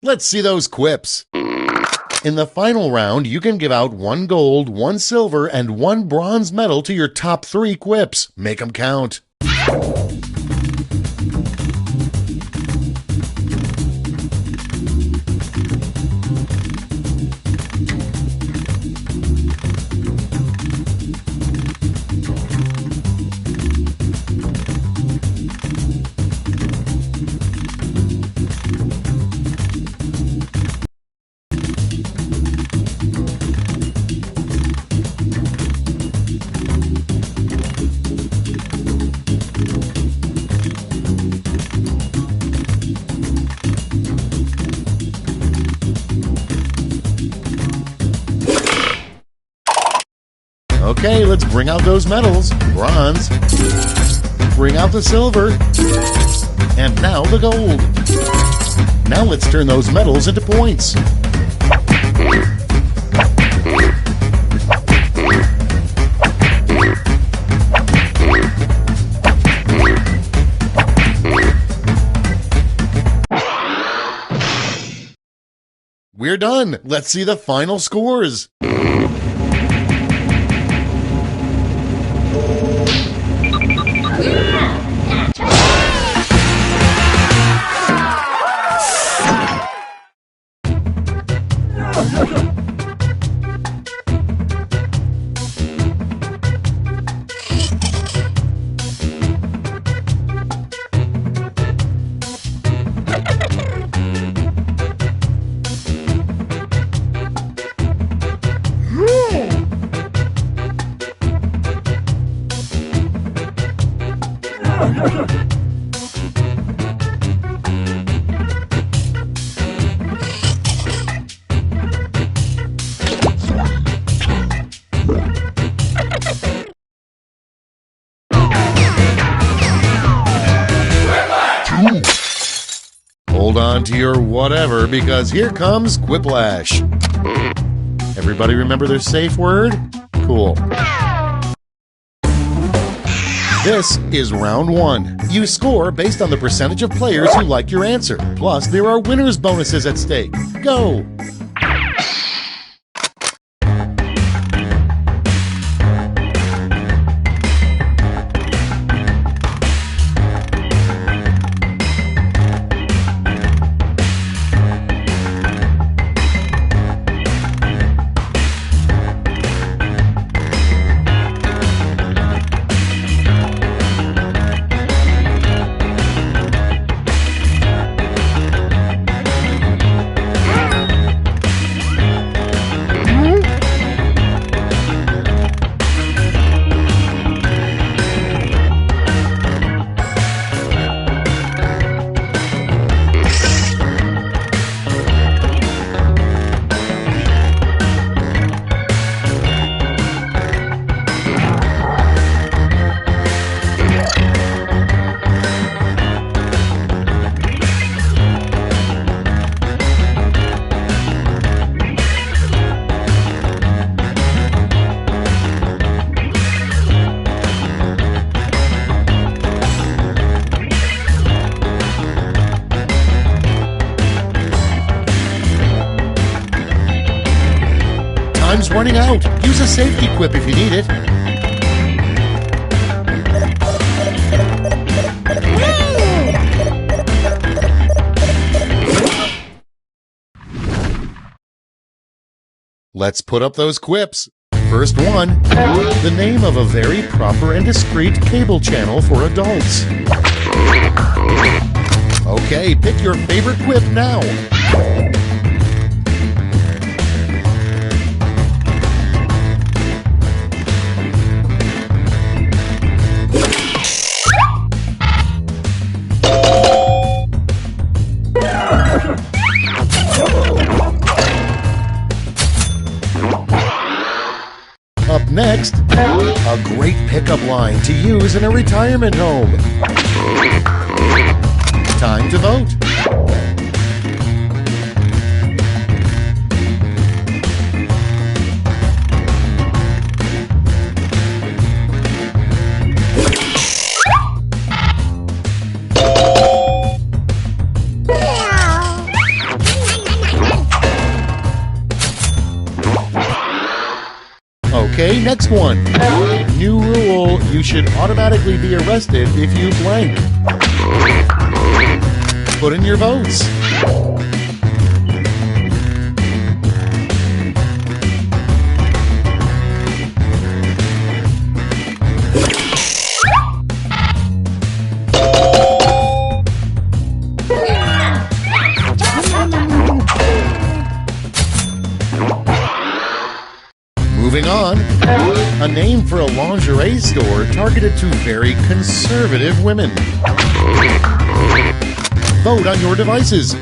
Let's see those quips. In the final round, you can give out 1 gold, 1 silver, and 1 bronze medal to your top 3 quips. Make 'em count. Okay, let's bring out those medals. Bronze. Bring out the silver. And now the gold. Now let's turn those medals into points. We're done. Let's see the final scores. Hold on to your whatever, because here comes Quiplash. Everybody remember their safe word? Cool. This is round 1. You score based on the percentage of players who like your answer. Plus, there are winners' bonuses at stake. Go! running out. Use a safety quip if you need it. Let's put up those quips. First one, the name of a very proper and discreet cable channel for adults. Okay, pick your favorite quip now. Up next, a great pickup line to use in a retirement home. Time to vote. Okay, next one. New rule, you should automatically be arrested if you blank. Put in your votes. Moving on, a name for a lingerie store targeted to very conservative women. Vote on your devices.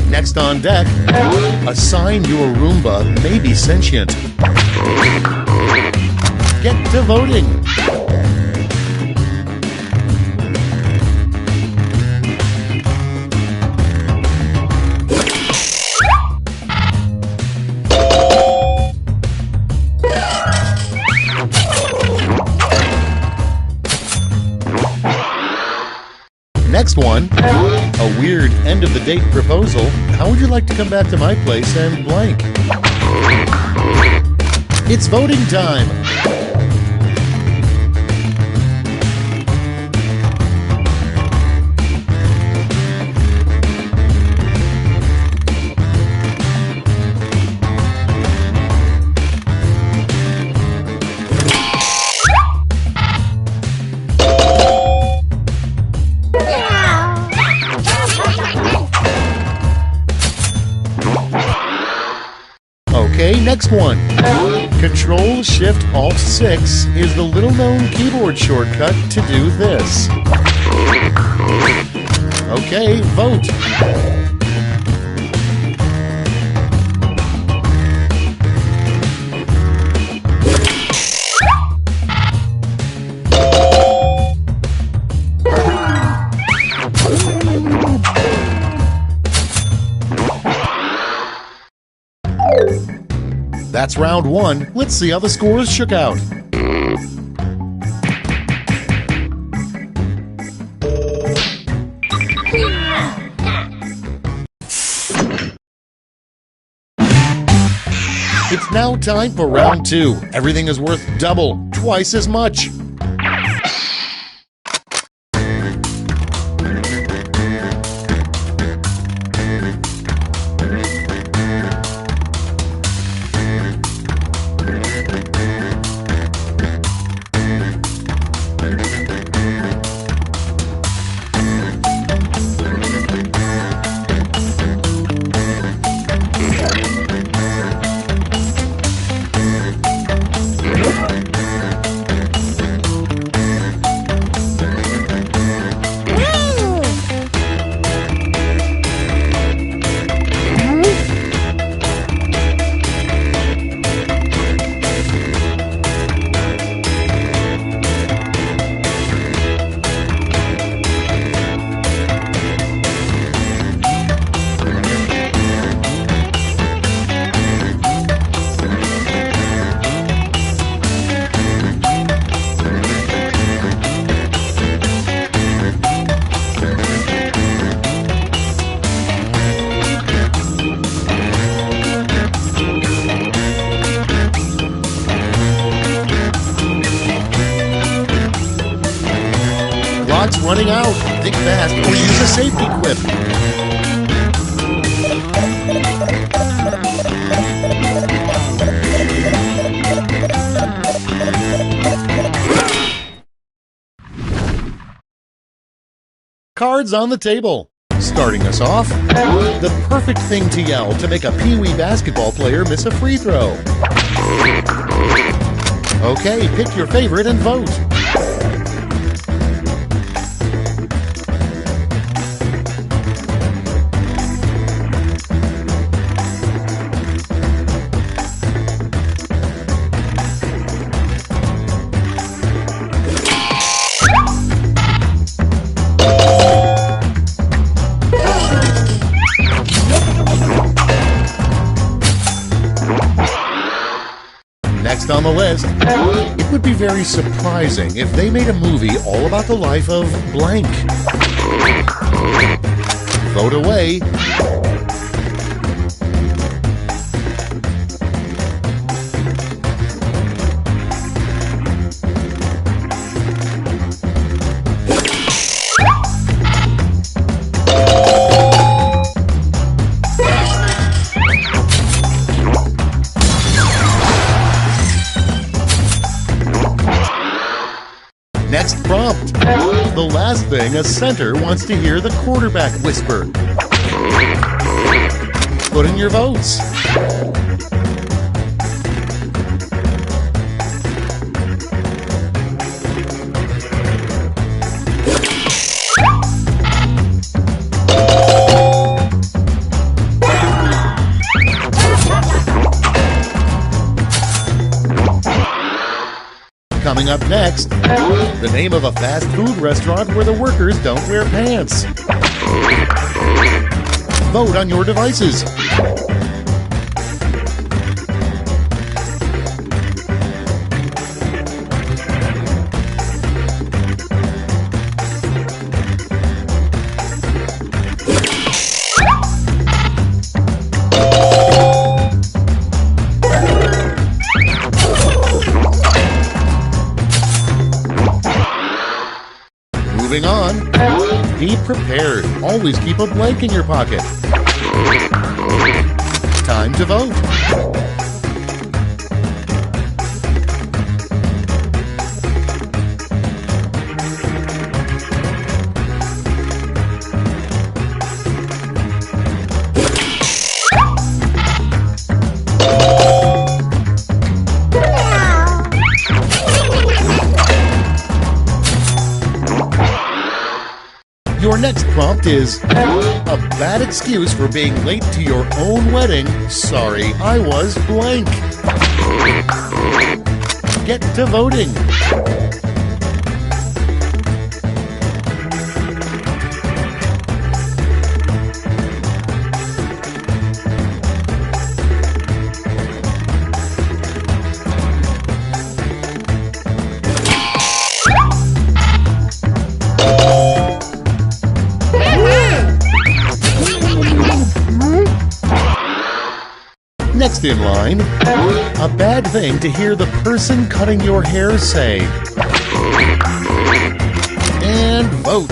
Next on deck, assign your Roomba may be sentient. Get to voting. Next one, a weird end-of-the-date proposal. How would you like to come back to my place and blank? It's voting time. Okay, next one. Control-Shift-Alt-6 is the little-known keyboard shortcut to do this. Okay, vote. That's round one. Let's see how the scores shook out. It's now time for round two. Everything is worth double, twice as much. running out. Think fast or use a safety quip. Cards on the table. Starting us off, the perfect thing to yell to make a Pee-wee basketball player miss a free throw. Okay, pick your favorite and vote. Next on the list, it would be very surprising if they made a movie all about the life of blank. Vote away. Next prompt. The last thing a center wants to hear the quarterback whisper. Put in your votes. Coming up next, the name of a fast food restaurant where the workers don't wear pants. Vote on your devices. Moving on, be prepared. Always keep a blank in your pocket. Time to vote. Your next prompt is a bad excuse for being late to your own wedding. Sorry, I was blank. Get to voting. Next in line, a bad thing to hear the person cutting your hair say. And vote.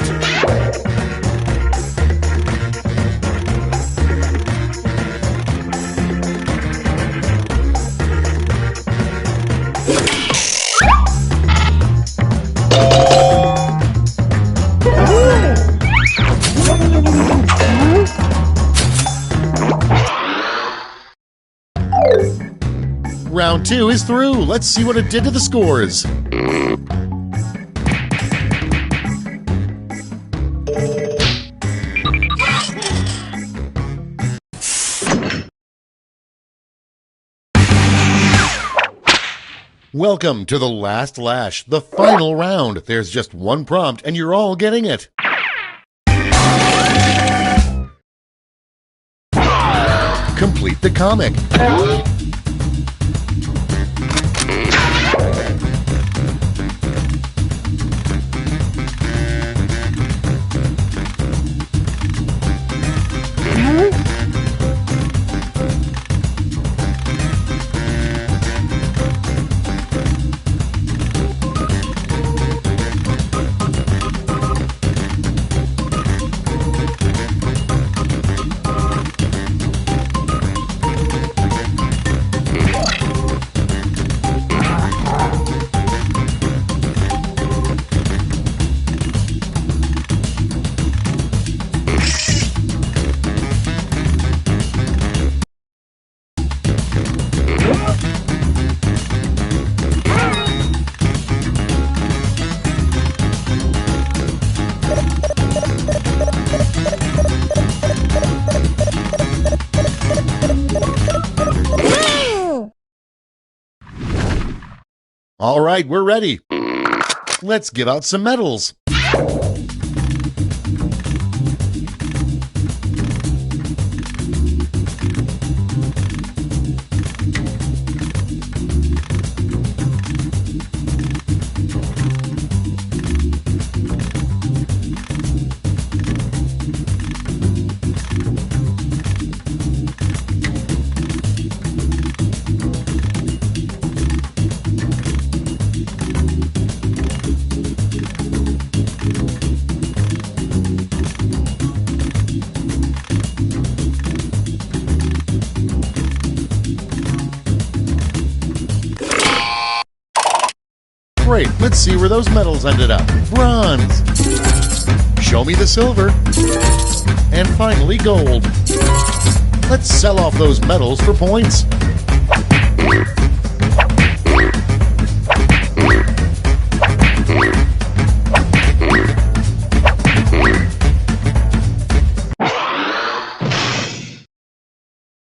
Round 2 is through. Let's see what it did to the scores. Welcome to the last lash, the final round. There's just one prompt and you're all getting it. Complete the comic. All right, we're ready. Let's give out some medals. Great, let's see where those medals ended up. Bronze. Show me the silver. And finally, gold. Let's sell off those medals for points.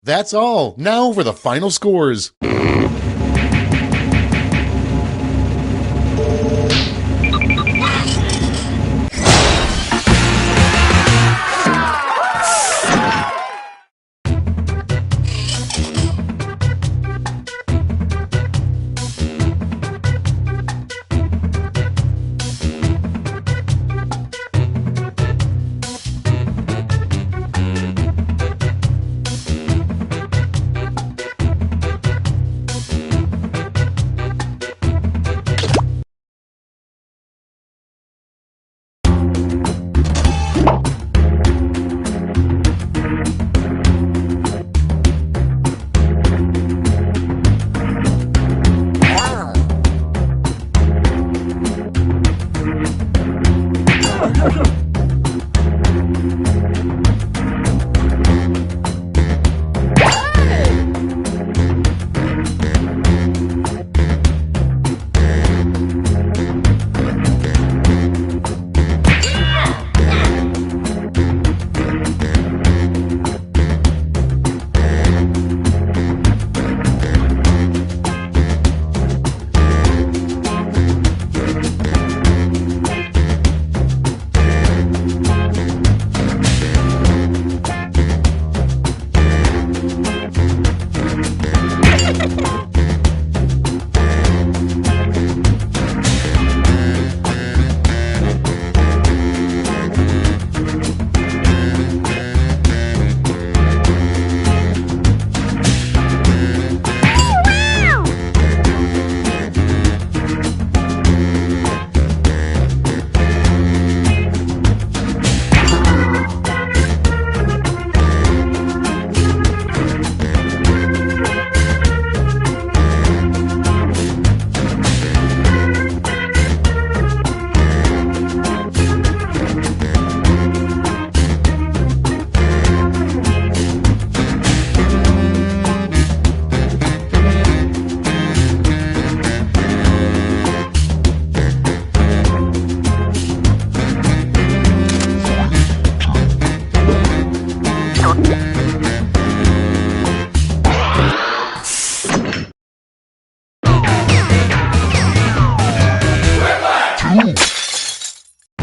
That's all. Now for the final scores.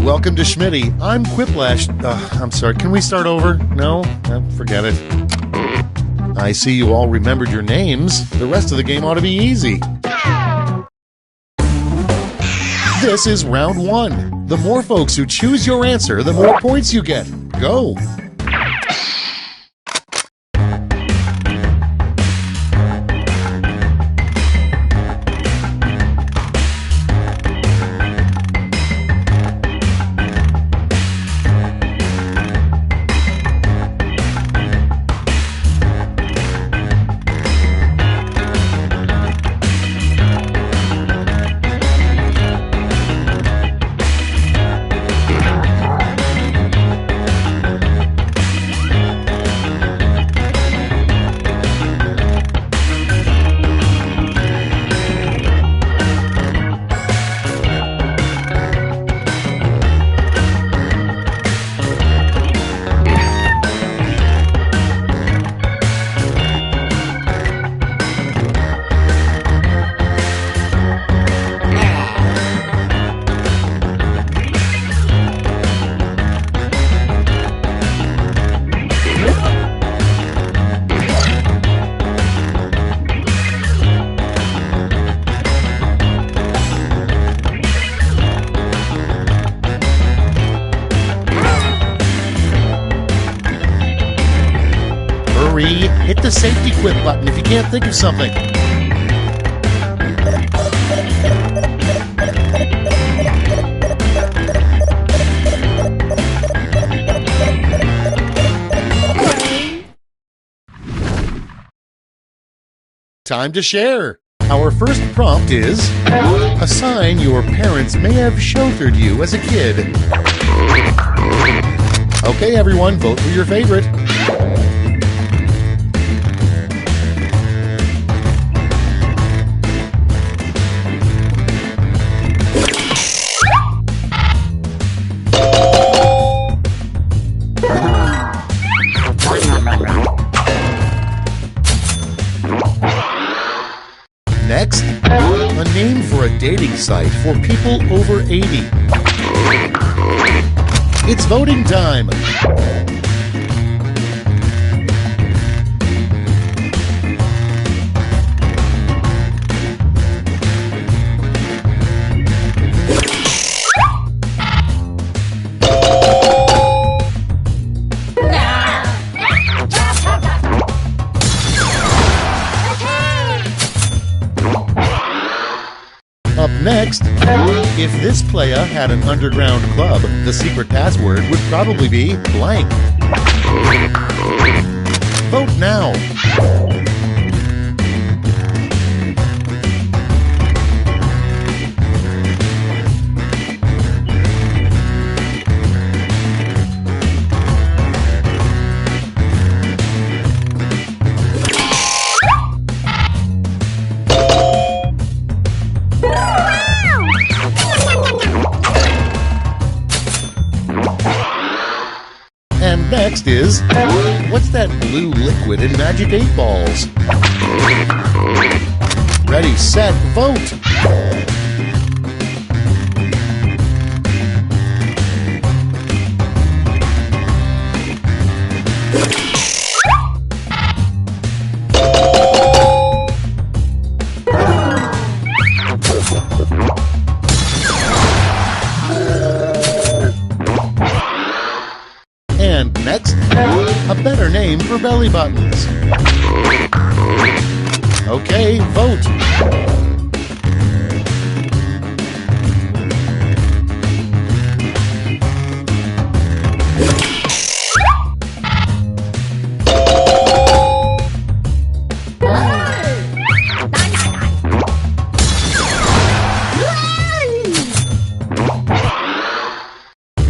Welcome to Schmitty. I'm Quiplash. I'm sorry, can we start over? No? Forget it. I see you all remembered your names. The rest of the game ought to be easy. This is round one. The more folks who choose your answer, the more points you get. Go! safety quit button if you can't think of something. Time to share. Our first prompt is a sign your parents may have sheltered you as a kid. Okay, everyone, vote for your favorite. Next, a name for a dating site for people over 80. It's voting time. Up next, if this playa had an underground club, the secret password would probably be blank. Vote now. And next is, what's that blue liquid in Magic 8 Balls? Ready, set, vote! And next, a better name for belly buttons. Okay, vote.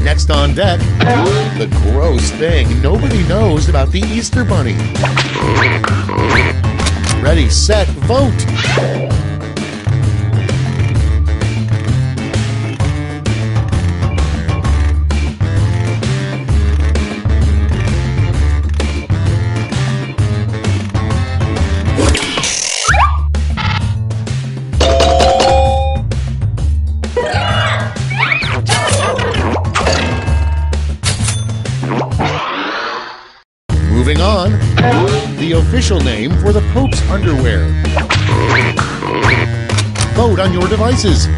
Next on deck, the gross thing nobody knows about the Easter Bunny. Ready, set, vote! Moving on, the official name for the Pope's underwear. Vote on your devices.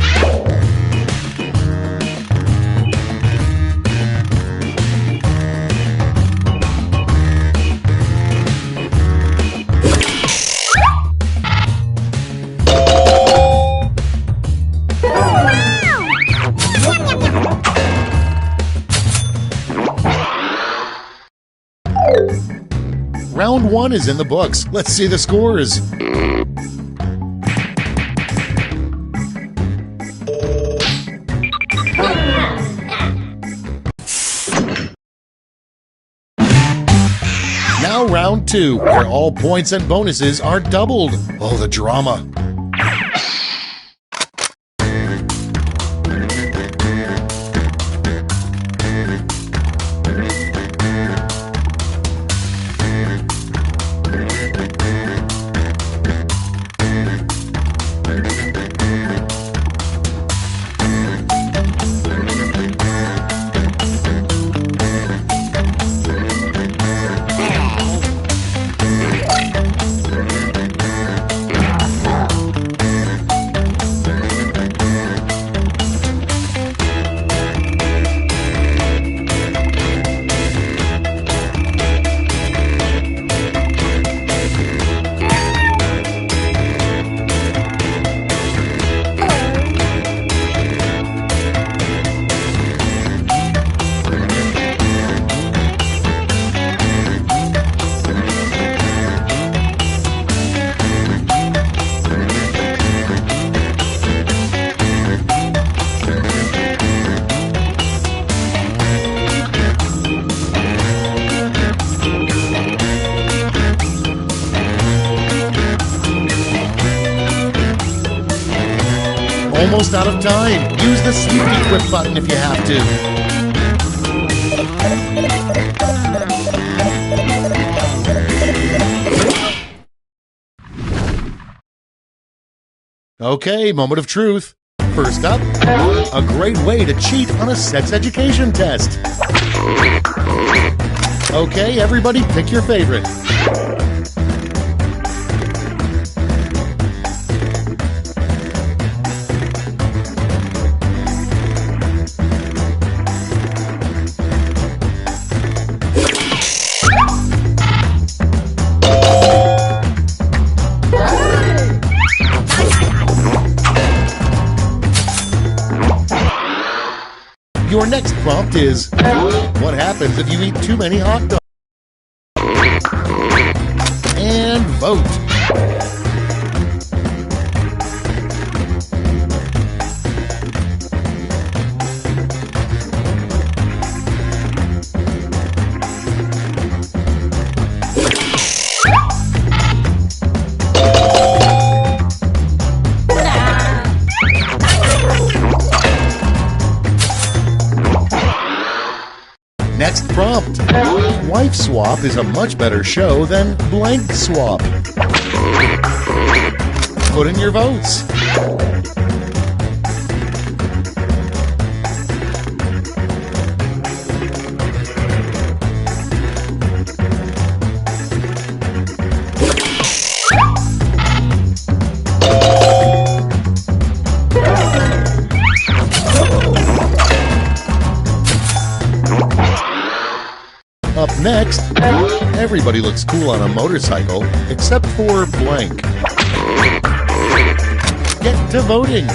Round 1 is in the books. Let's see the scores. Now round 2, where all points and bonuses are doubled. Oh, the drama. almost out of time. Use the sneaky quip button if you have to. Okay, moment of truth. First up, a great way to cheat on a sex education test. Okay, everybody pick your favorite. Your next prompt is, what happens if you eat too many hot dogs? And vote. Next prompt. Wife Swap is a much better show than Blank Swap. Put in your votes. Up next, everybody looks cool on a motorcycle except for blank. Get to voting.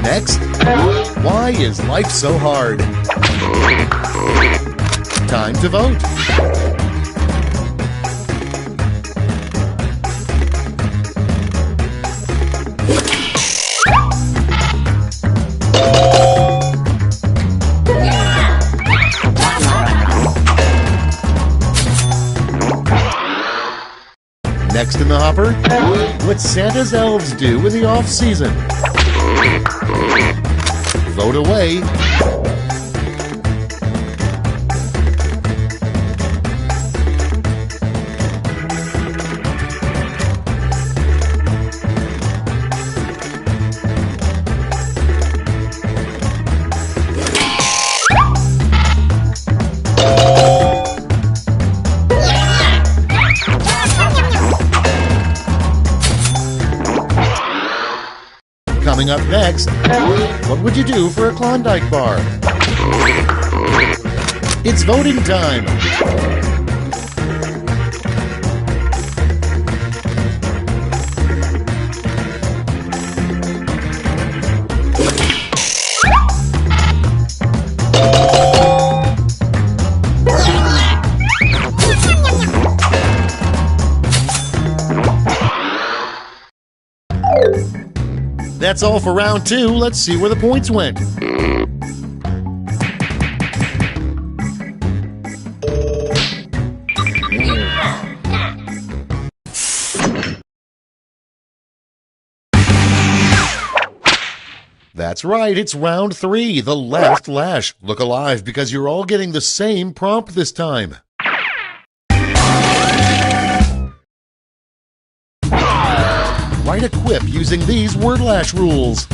Next, why is life so hard? Time to vote. Next in the hopper, what Santa's elves do in the off-season. Vote away. Coming up next, what would you do for a Klondike bar? It's voting time. That's all for round two. Let's see where the points went. That's right, it's round three, the last lash. Look alive because you're all getting the same prompt this time. Write a quip using these word lash rules.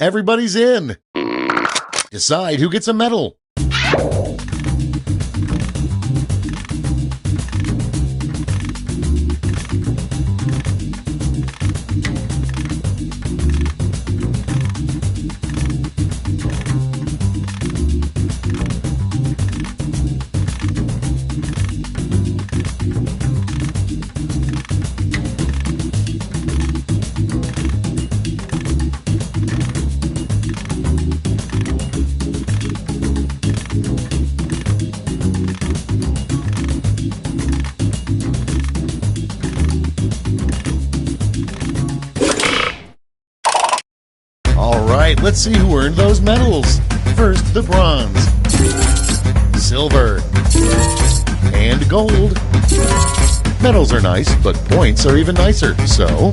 Everybody's in. Decide who gets a medal. Alright, let's see who earned those medals. First, the bronze, silver, and gold. Medals are nice, but points are even nicer, so...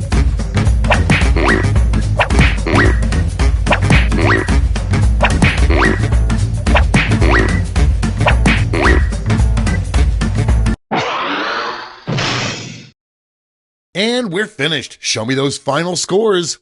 And we're finished. Show me those final scores.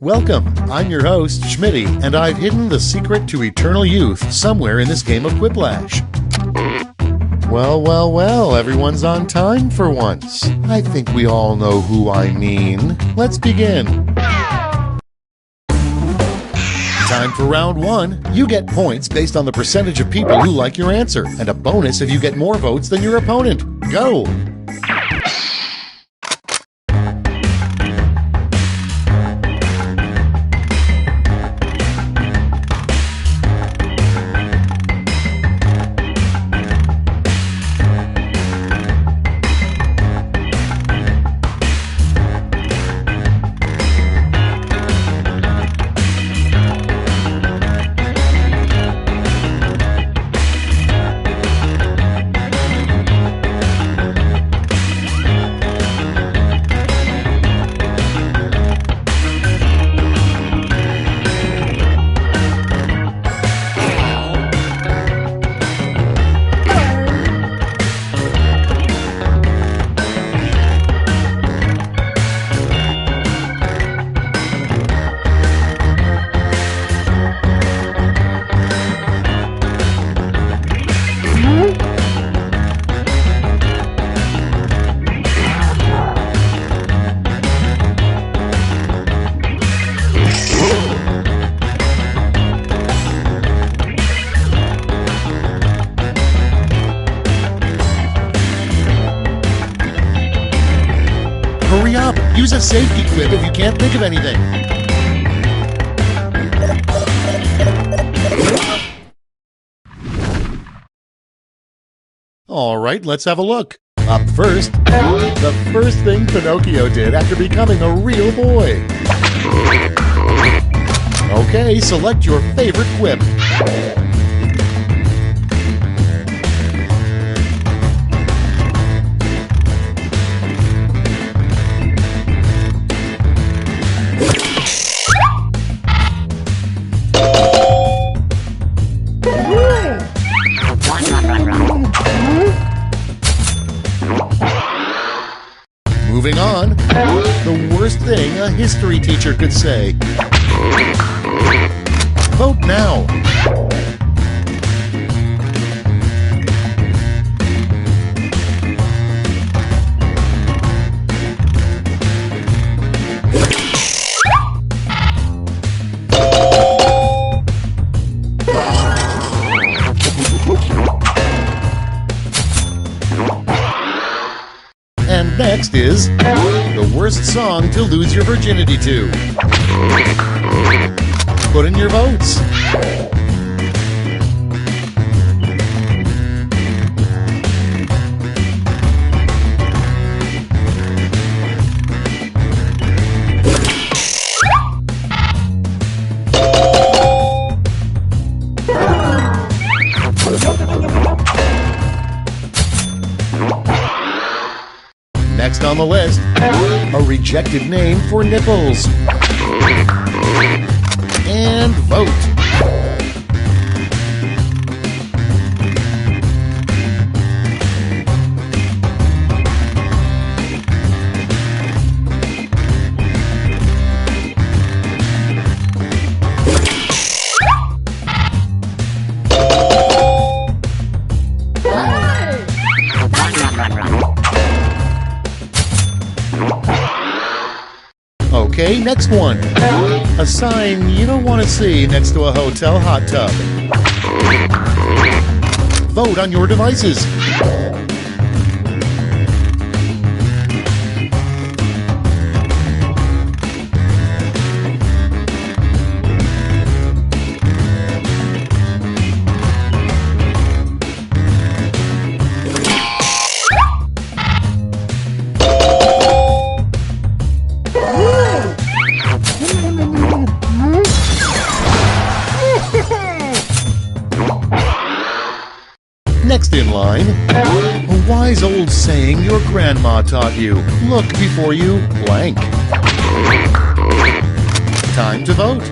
Welcome, I'm your host, Schmitty, and I've hidden the secret to eternal youth somewhere in this game of Quiplash. Well, everyone's on time for once. I think we all know who I mean. Let's begin. Time for round one. You get points based on the percentage of people who like your answer, and a bonus if you get more votes than your opponent. Go! Hurry up! Use a safety quip if you can't think of anything. Alright, let's have a look. Up first, the first thing Pinocchio did after becoming a real boy. Okay, select your favorite quip. Moving on, the worst thing a history teacher could say. Vote now. And next is the worst song to lose your virginity to. Put in your votes. Next on the list, a rejected name for nipples. And vote. Okay, next one. A sign you don't want to see next to a hotel hot tub. Vote on your devices. Next in line, a wise old saying your grandma taught you. Look before you blank. Time to vote.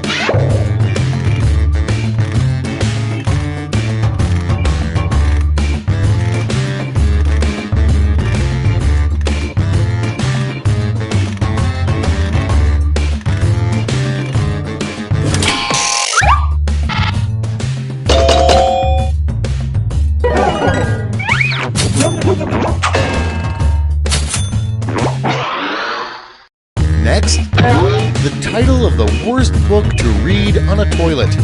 of the worst book to read on a toilet.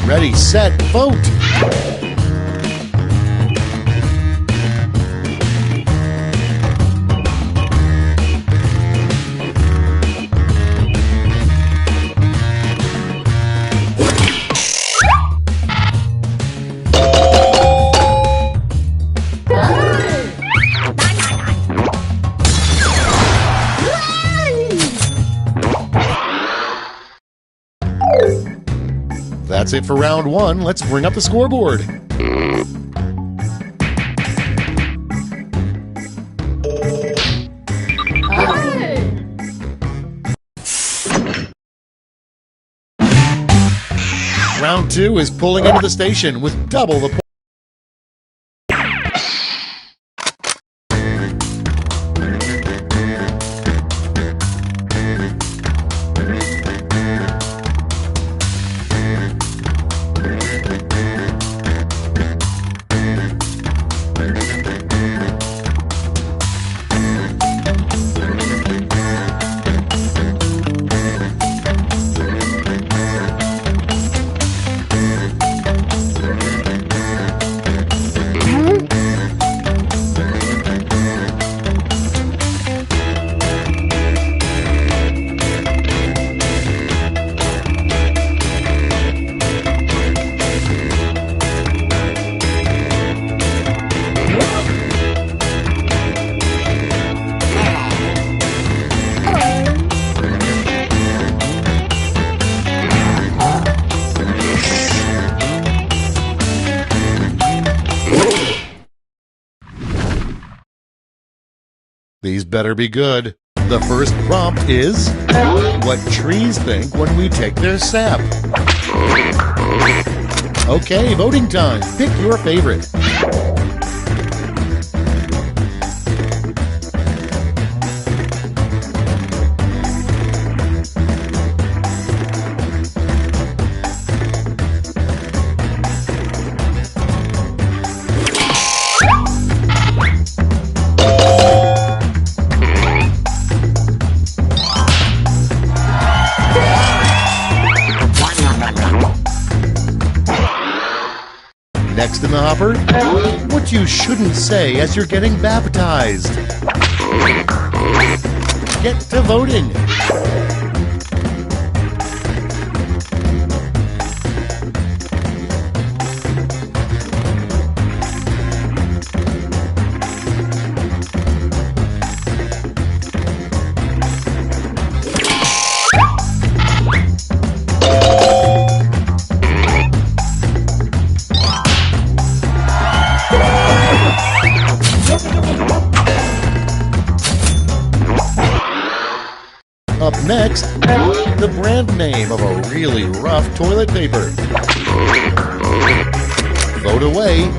Ready, set, vote! That's it for round one. Let's bring up the scoreboard. Round two is pulling into the station with double the points. These better be good. The first prompt is, what trees think when we take their sap? Okay, voting time. Pick your favorite. Next in the hopper, what you shouldn't say as you're getting baptized. Get to voting. Up next, the brand name of a really rough toilet paper. Vote away.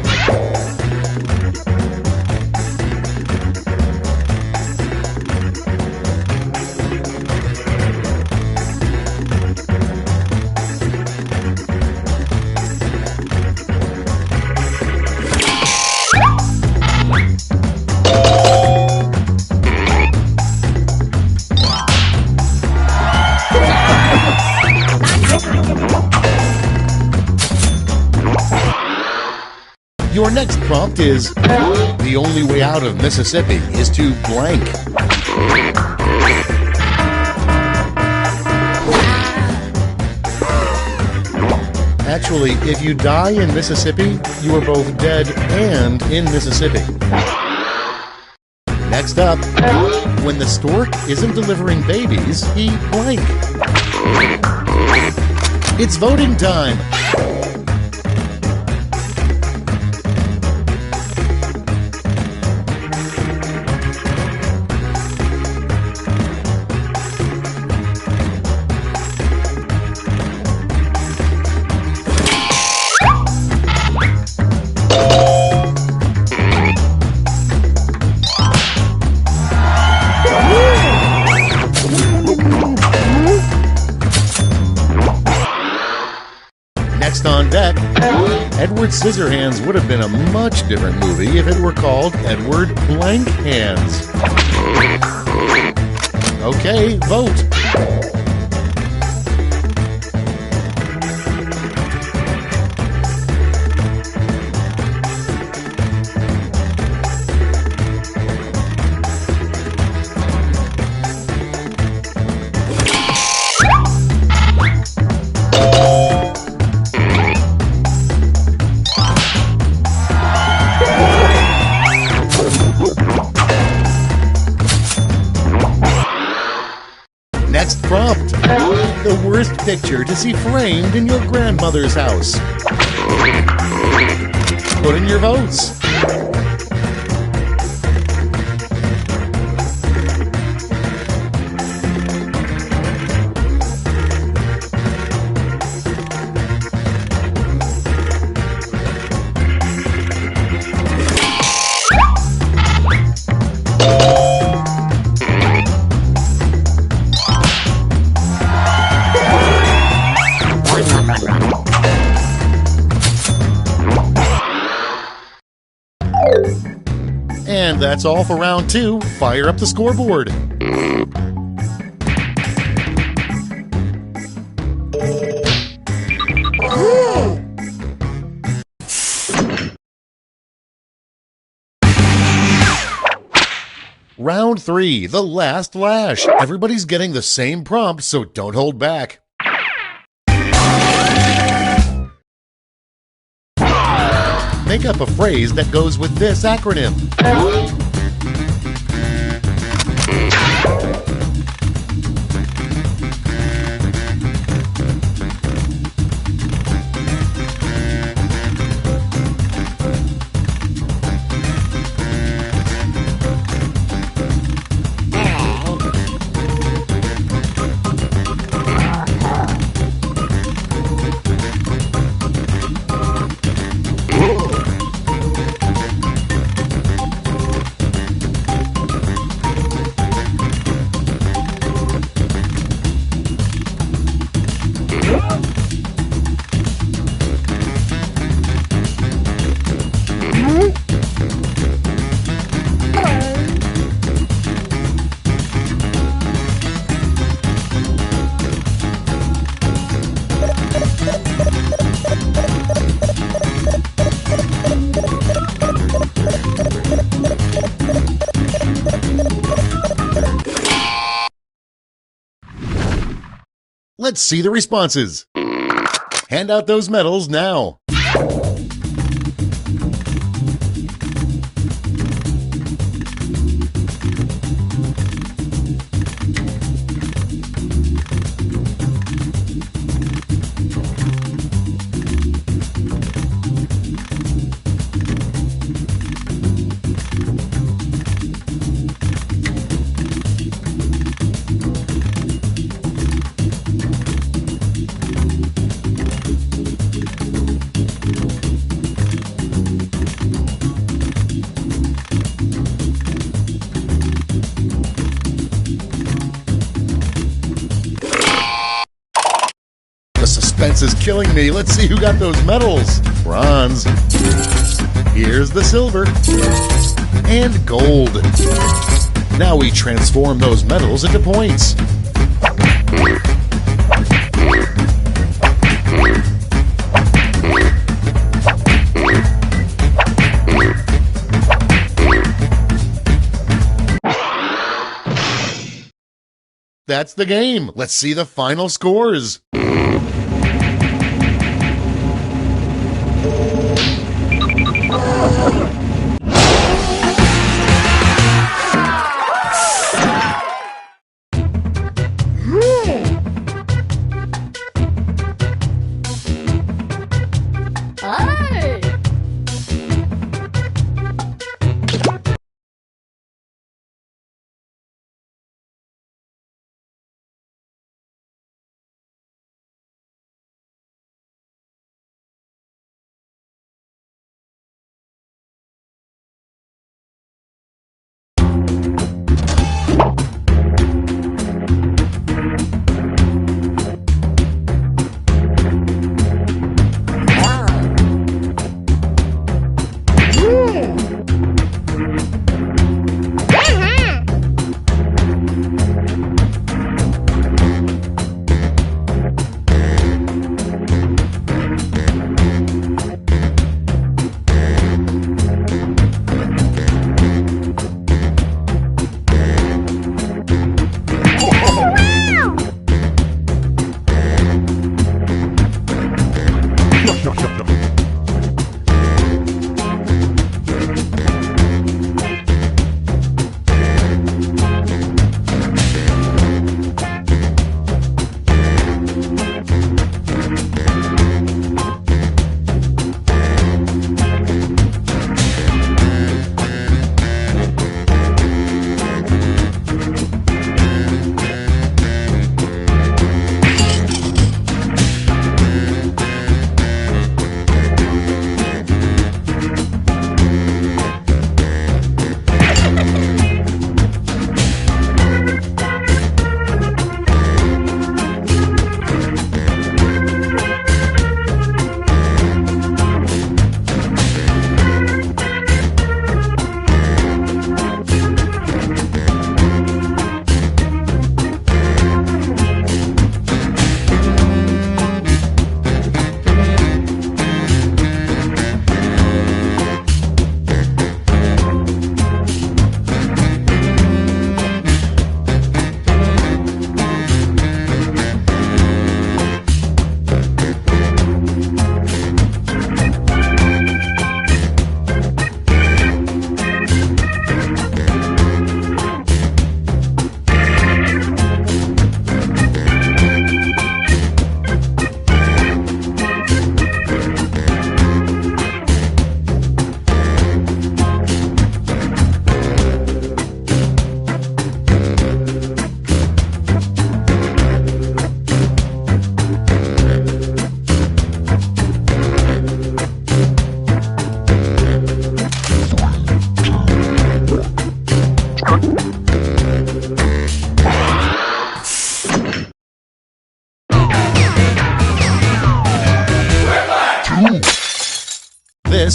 Your next prompt is, the only way out of Mississippi is to blank. Actually, if you die in Mississippi, you are both dead and in Mississippi. Next up, when the stork isn't delivering babies, he blank. It's voting time. Next on deck, Edward Scissorhands would have been a much different movie if it were called Edward Blank Hands. Okay, vote. Next prompt. The worst picture to see framed in your grandmother's house. Put in your votes. And that's all for round 2. Fire up the scoreboard. Round 3, the last lash. Everybody's getting the same prompt, so don't hold back. Make up a phrase that goes with this acronym. Let's see the responses. Hand out those medals now. The suspense is killing me. Let's see who got those medals. Bronze. Here's the silver. And gold. Now we transform those medals into points. That's the game. Let's see the final scores.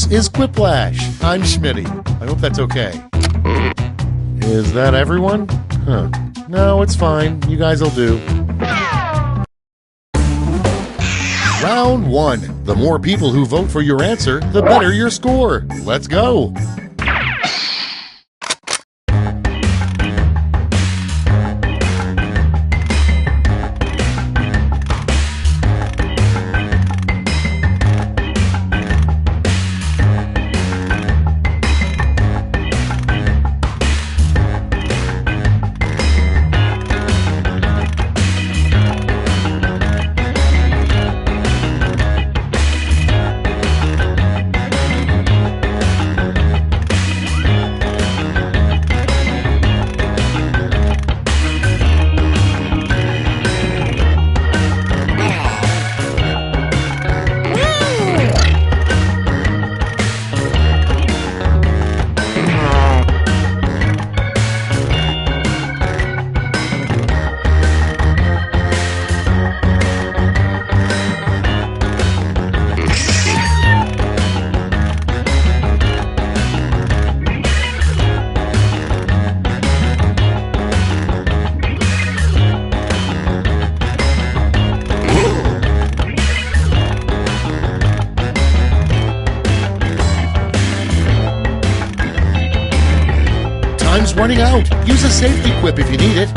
This is Quiplash. I'm Schmitty. I hope that's okay. Is that everyone? Huh. No, it's fine. You guys will do. Round 1. The more people who vote for your answer, the better your score. Let's go. Time's running out. Use a safety quip if you need it.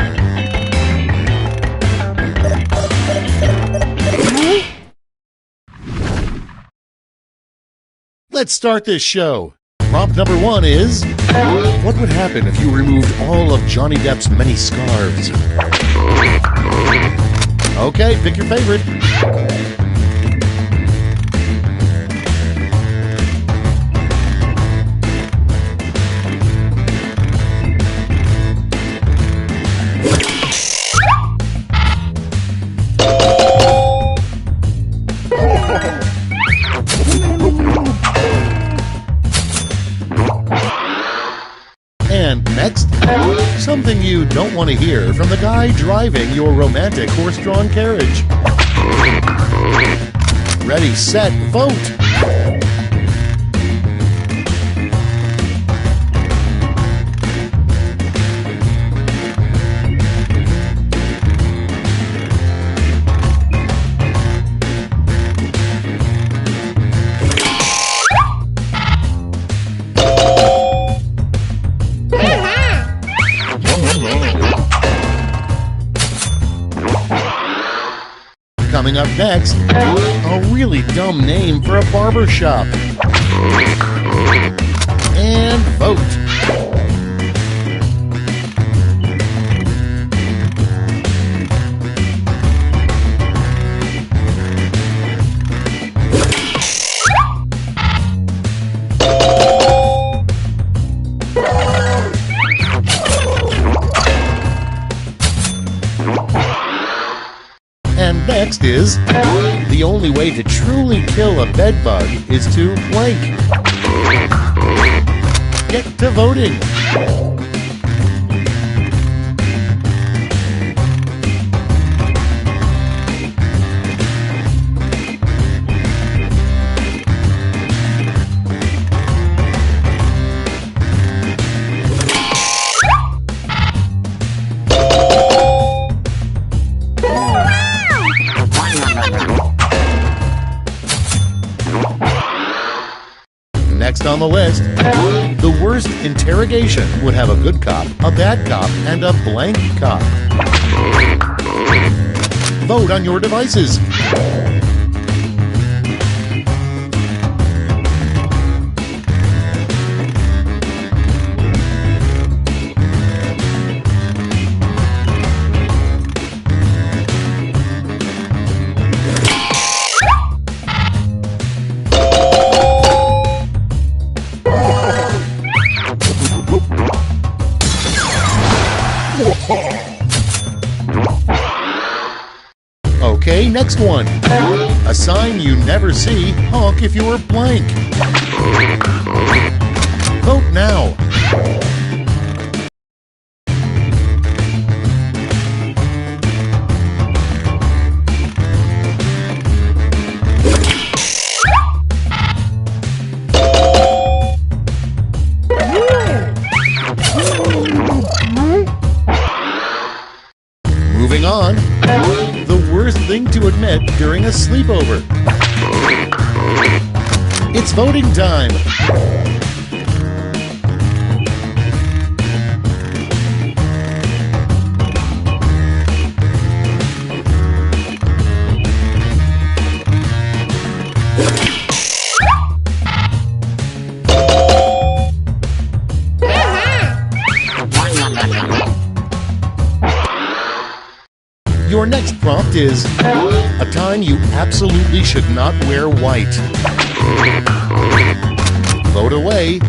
Let's start this show. Prompt number 1 is, what would happen if you removed all of Johnny Depp's many scarves? Okay, pick your favorite. And next, something you don't want to hear from the guy driving your romantic horse-drawn carriage. Ready, set, vote! Coming up next, a really dumb name for a barber shop. And vote. And next is, the only way to truly kill a bedbug is to blank. Get to voting. Next on the list, the worst interrogation would have a good cop, a bad cop, and a blank cop. Vote on your devices. Okay, next one. A sign you never see, honk if you were blank. Vote now. Moving on. The worst thing to admit during a sleepover. It's voting time. Your next prompt is a time you absolutely should not wear white. Vote away.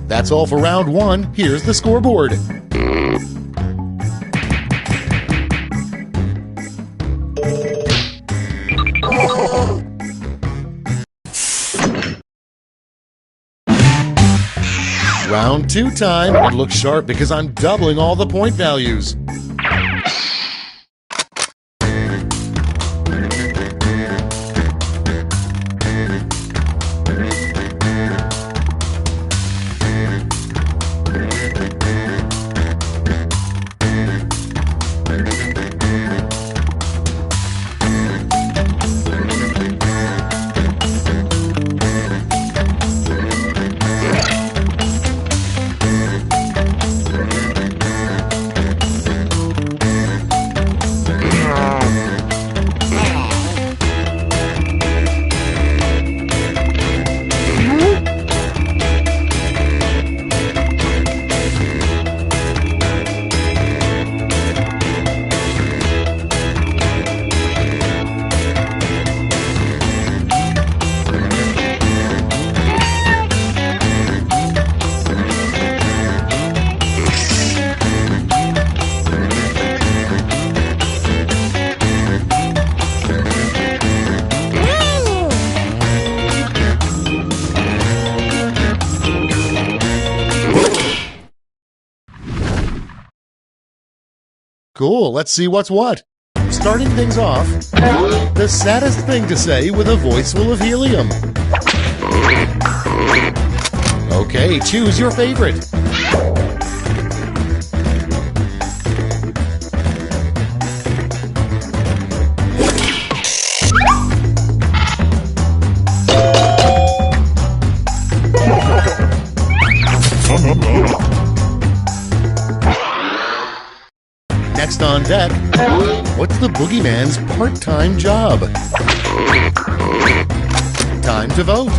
That's all for round one. Here's the scoreboard. Round two time, and look sharp because I'm doubling all the point values. Cool, let's see what's what. Starting things off, the saddest thing to say with a voice full of helium. Okay, choose your favorite. Next on deck, what's the boogeyman's part-time job? Time to vote.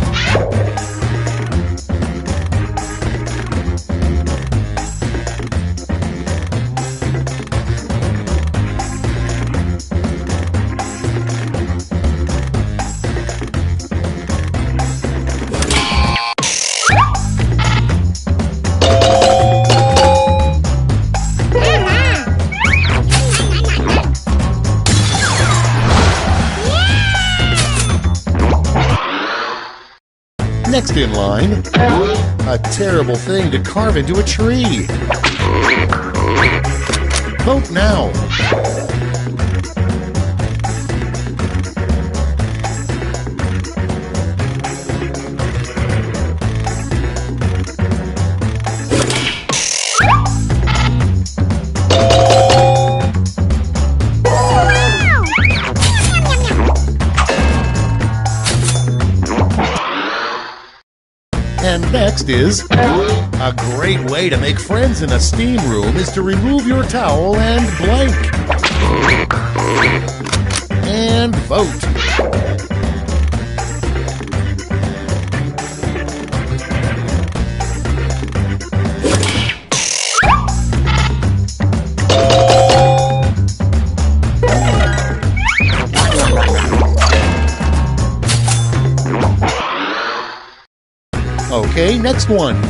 Next in line, a terrible thing to carve into a tree. Vote now. And next is, a great way to make friends in a steam room is to remove your towel and blank. And vote. Okay, next one.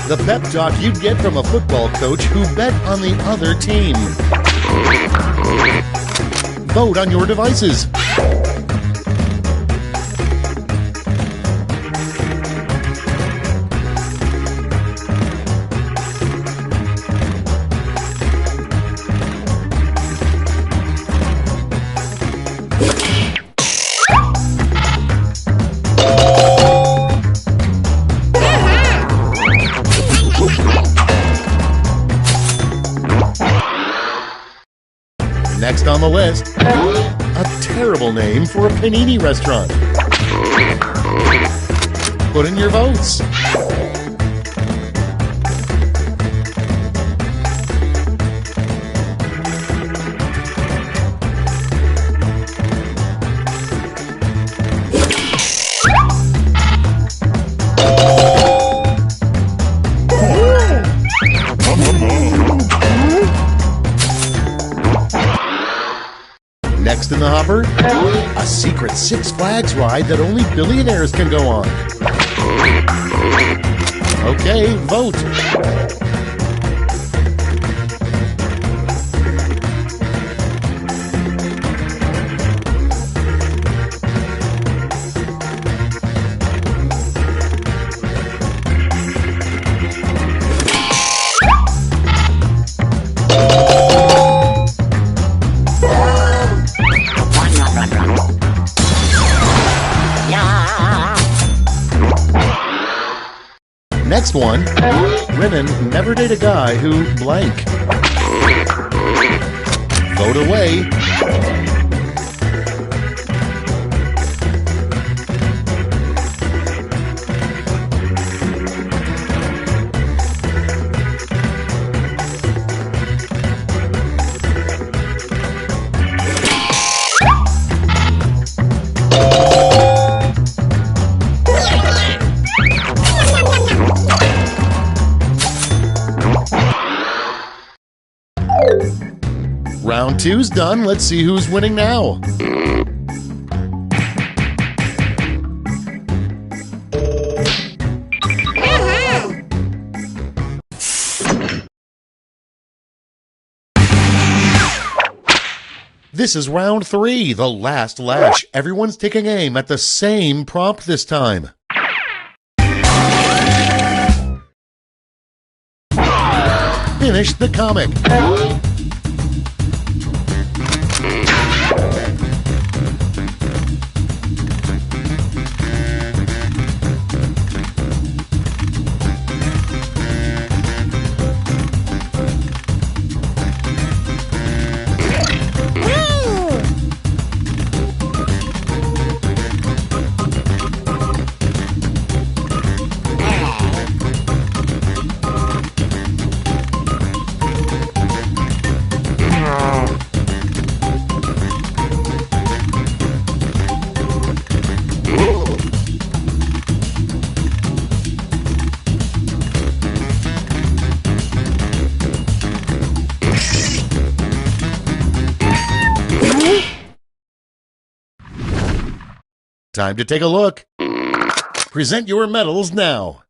The pep talk you'd get from a football coach who bet on the other team. Vote on your devices. Next on the list, a terrible name for a panini restaurant. Put in your votes. Next in the hopper, a secret Six Flags ride that only billionaires can go on. Okay, vote. Next one, women never date a guy who blank. Vote away. Round two's done. Let's see who's winning now. This is round three, the last lash. Everyone's taking aim at the same prompt this time. Finish the comic. Time to take a look. Present your medals now.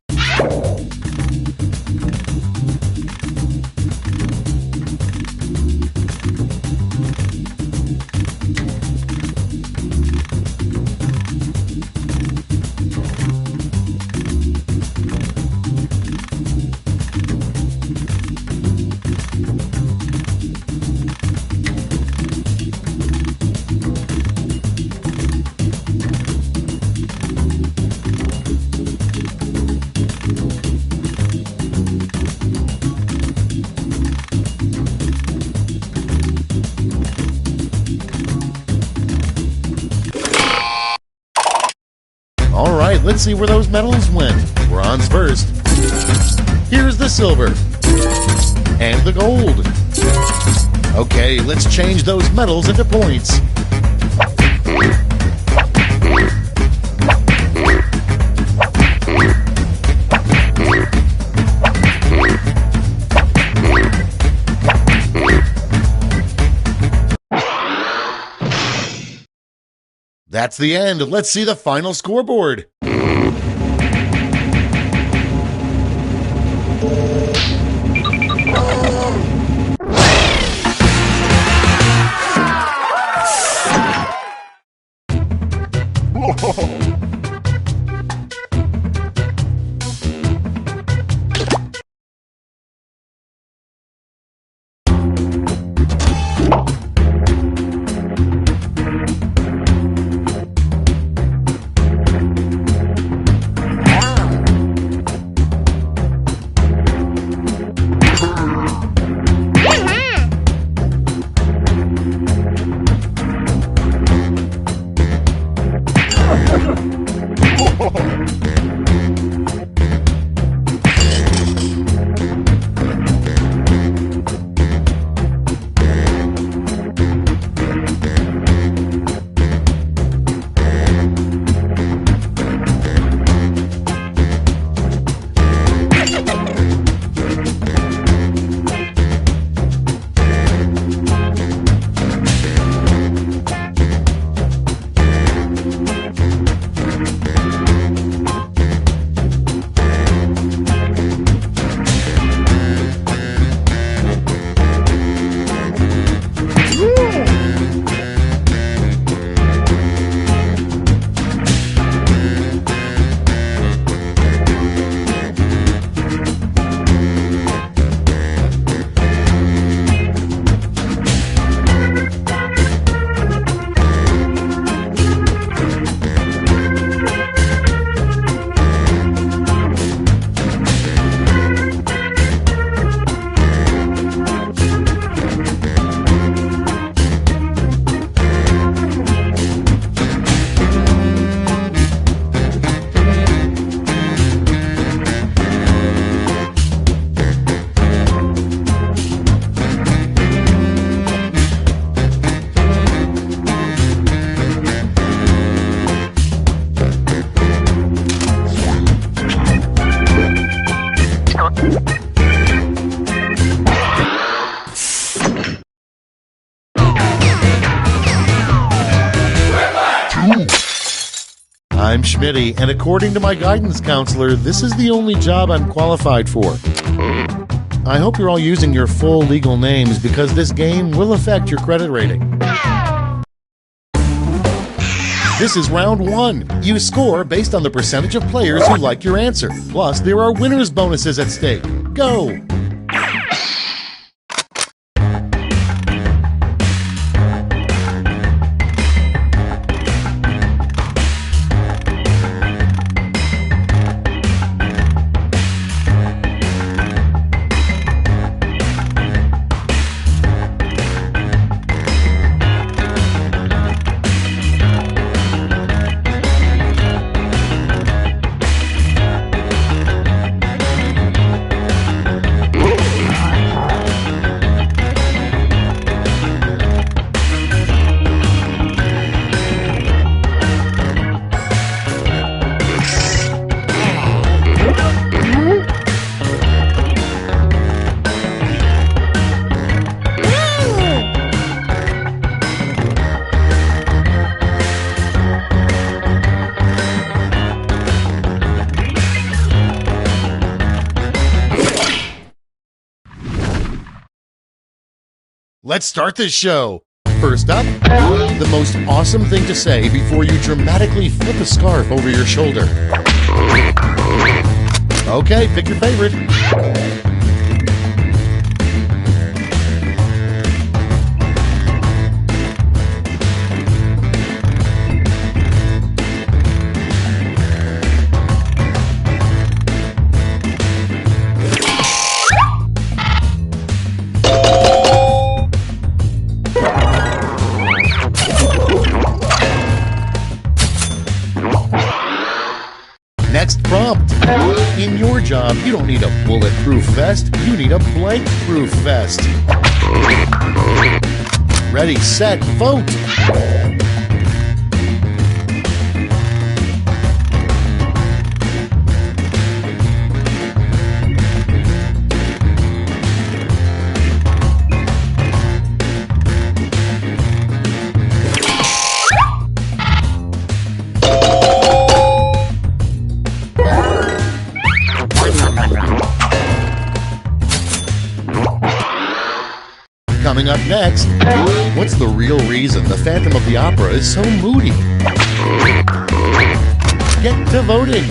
All right, let's see where those medals went. Bronze first. Here's the silver. And the gold. Okay, let's change those medals into points. That's the end. Let's see the final scoreboard. committee, and according to my guidance counselor, this is the only job I'm qualified for. I hope you're all using your full legal names because this game will affect your credit rating. This is round 1. You score based on the percentage of players who like your answer. Plus, there are winner's bonuses at stake. Go! Let's start this show. First up, the most awesome thing to say before you dramatically flip a scarf over your shoulder. Okay, pick your favorite. Next prompt. In your job, you don't need a bulletproof vest, you need a blank-proof vest. Ready, set, vote! Coming up next, what's the real reason the Phantom of the Opera is so moody? Get to voting!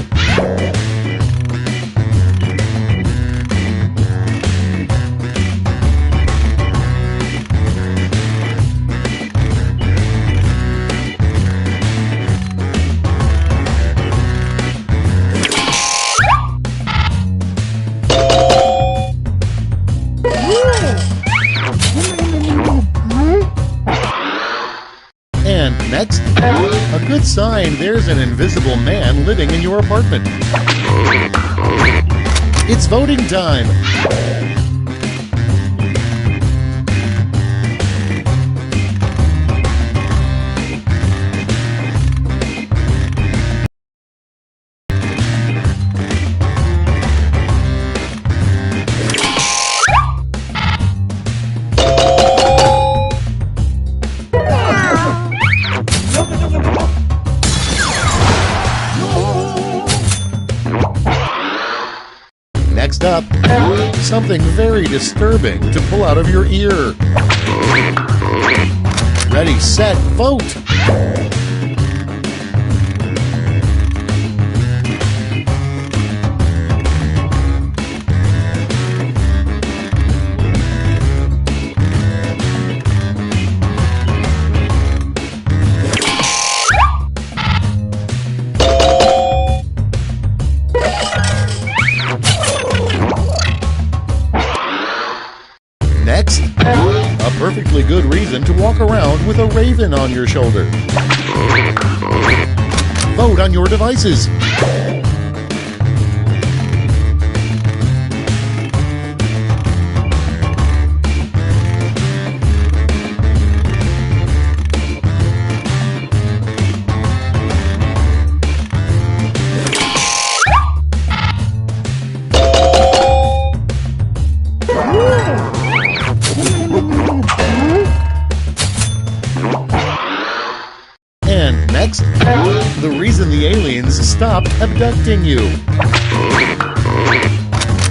And next, a good sign there's an invisible man living in your apartment. It's voting time! Next up, something very disturbing to pull out of your ear. Ready, set, vote! Next, a perfectly good reason to walk around with a raven on your shoulder. Vote on your devices. And next, the reason the aliens abducting you.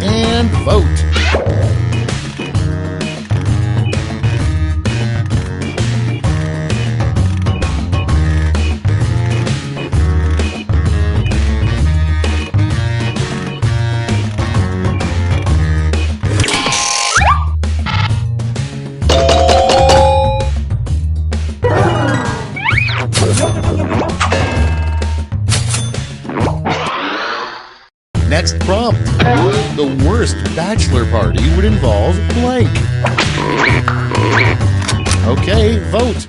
And vote. Next prompt. The worst bachelor party would involve blank. Okay, vote.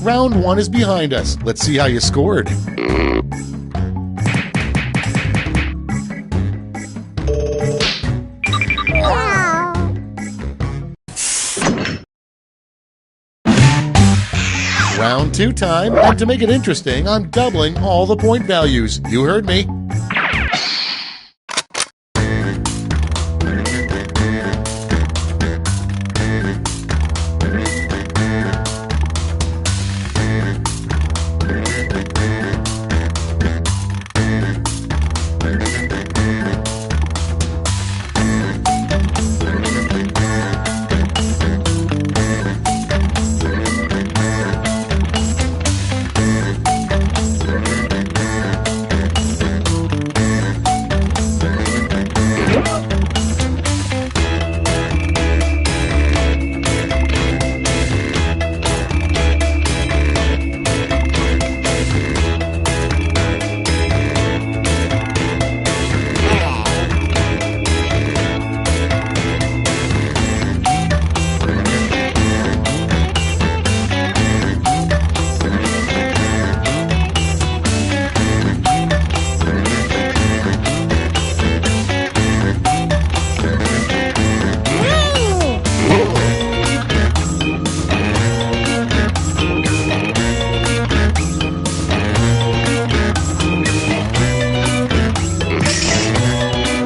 Round 1 is behind us. Let's see how you scored. Round 2 time, and to make it interesting, I'm doubling all the point values. You heard me.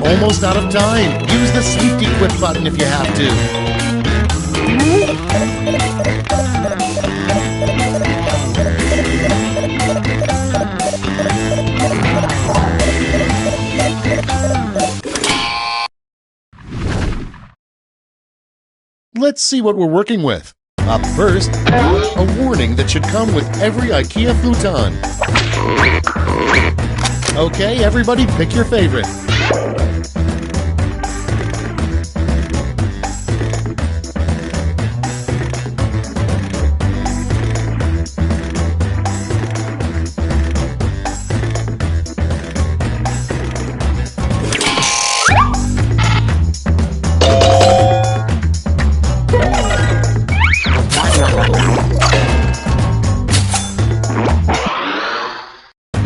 Almost out of time. Use the safety quit button if you have to. Let's see what we're working with. Up first, a warning that should come with every IKEA futon. Okay, everybody pick your favorite.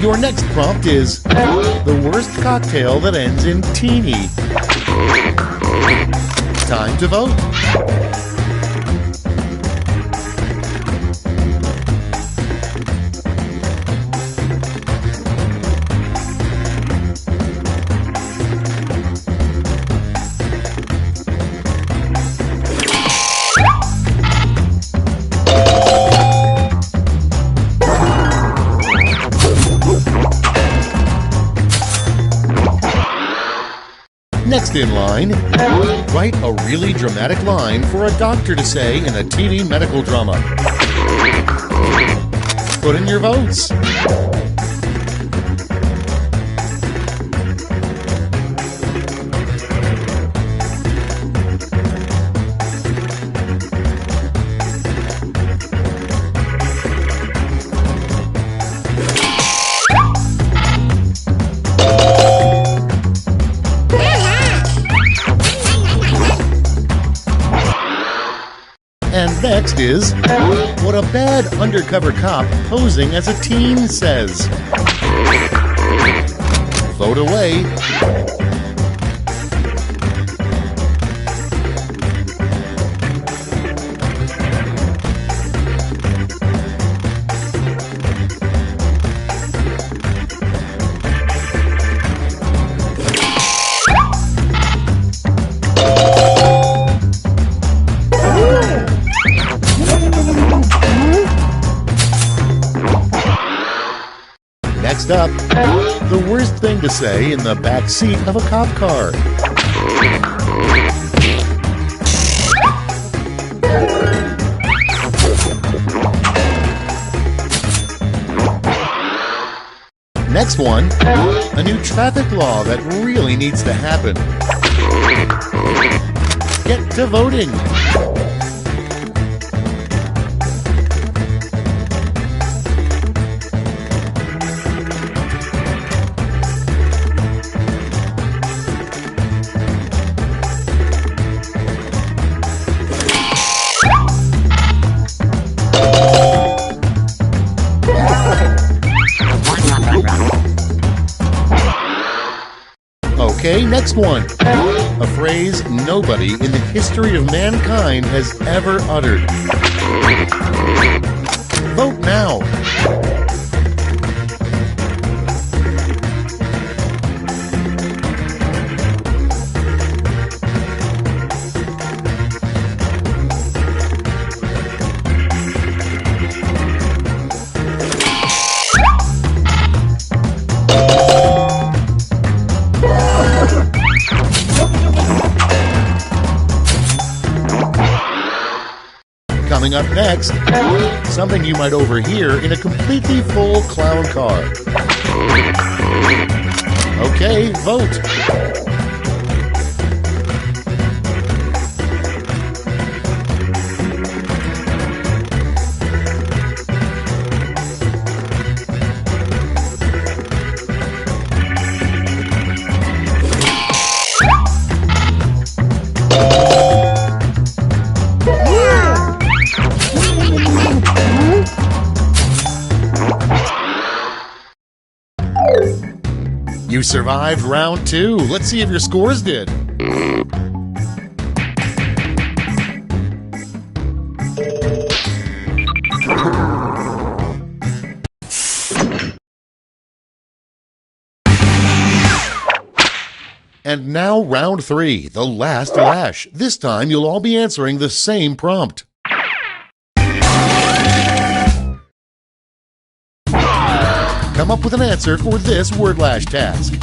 Your next prompt is the worst cocktail that ends in teeny. Time to vote. Next in line, write a really dramatic line for a doctor to say in a TV medical drama. Put in your votes. And next is what a bad undercover cop posing as a teen says. Vote away. Next up, the worst thing to say in the back seat of a cop car. Next one, a new traffic law that really needs to happen. Get to voting. Okay, next one. A phrase nobody in the history of mankind has ever uttered. Vote now. Coming up next, something you might overhear in a completely full clown car. Okay, vote. You survived round 2. Let's see if your scores did. And now round 3, the last lash. This time you'll all be answering the same prompt. Come up with an answer for this word lash task.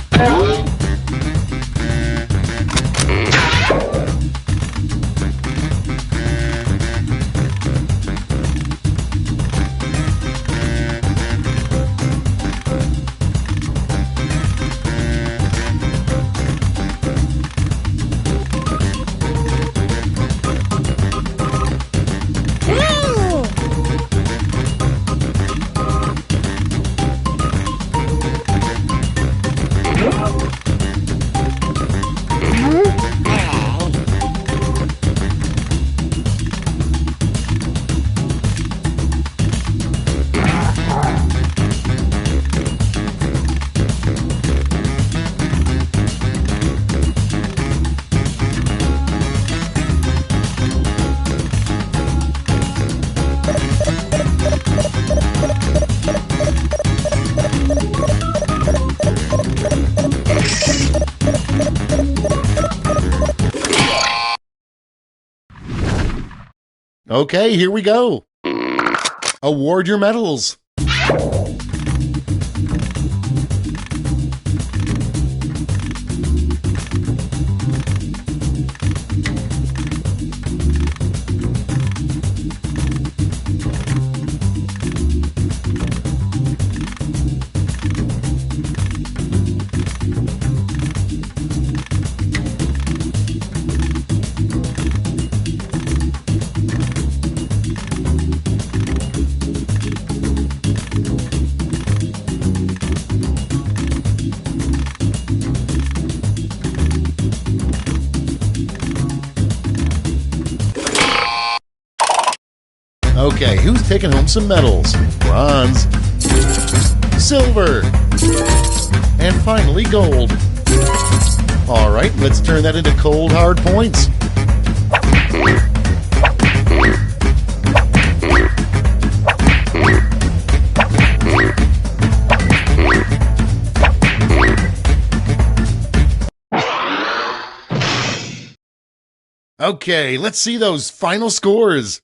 Okay, here we go. Award your medals. Okay, who's taking home some medals? Bronze, silver, and finally gold. All right, let's turn that into cold, hard points. Okay, let's see those final scores.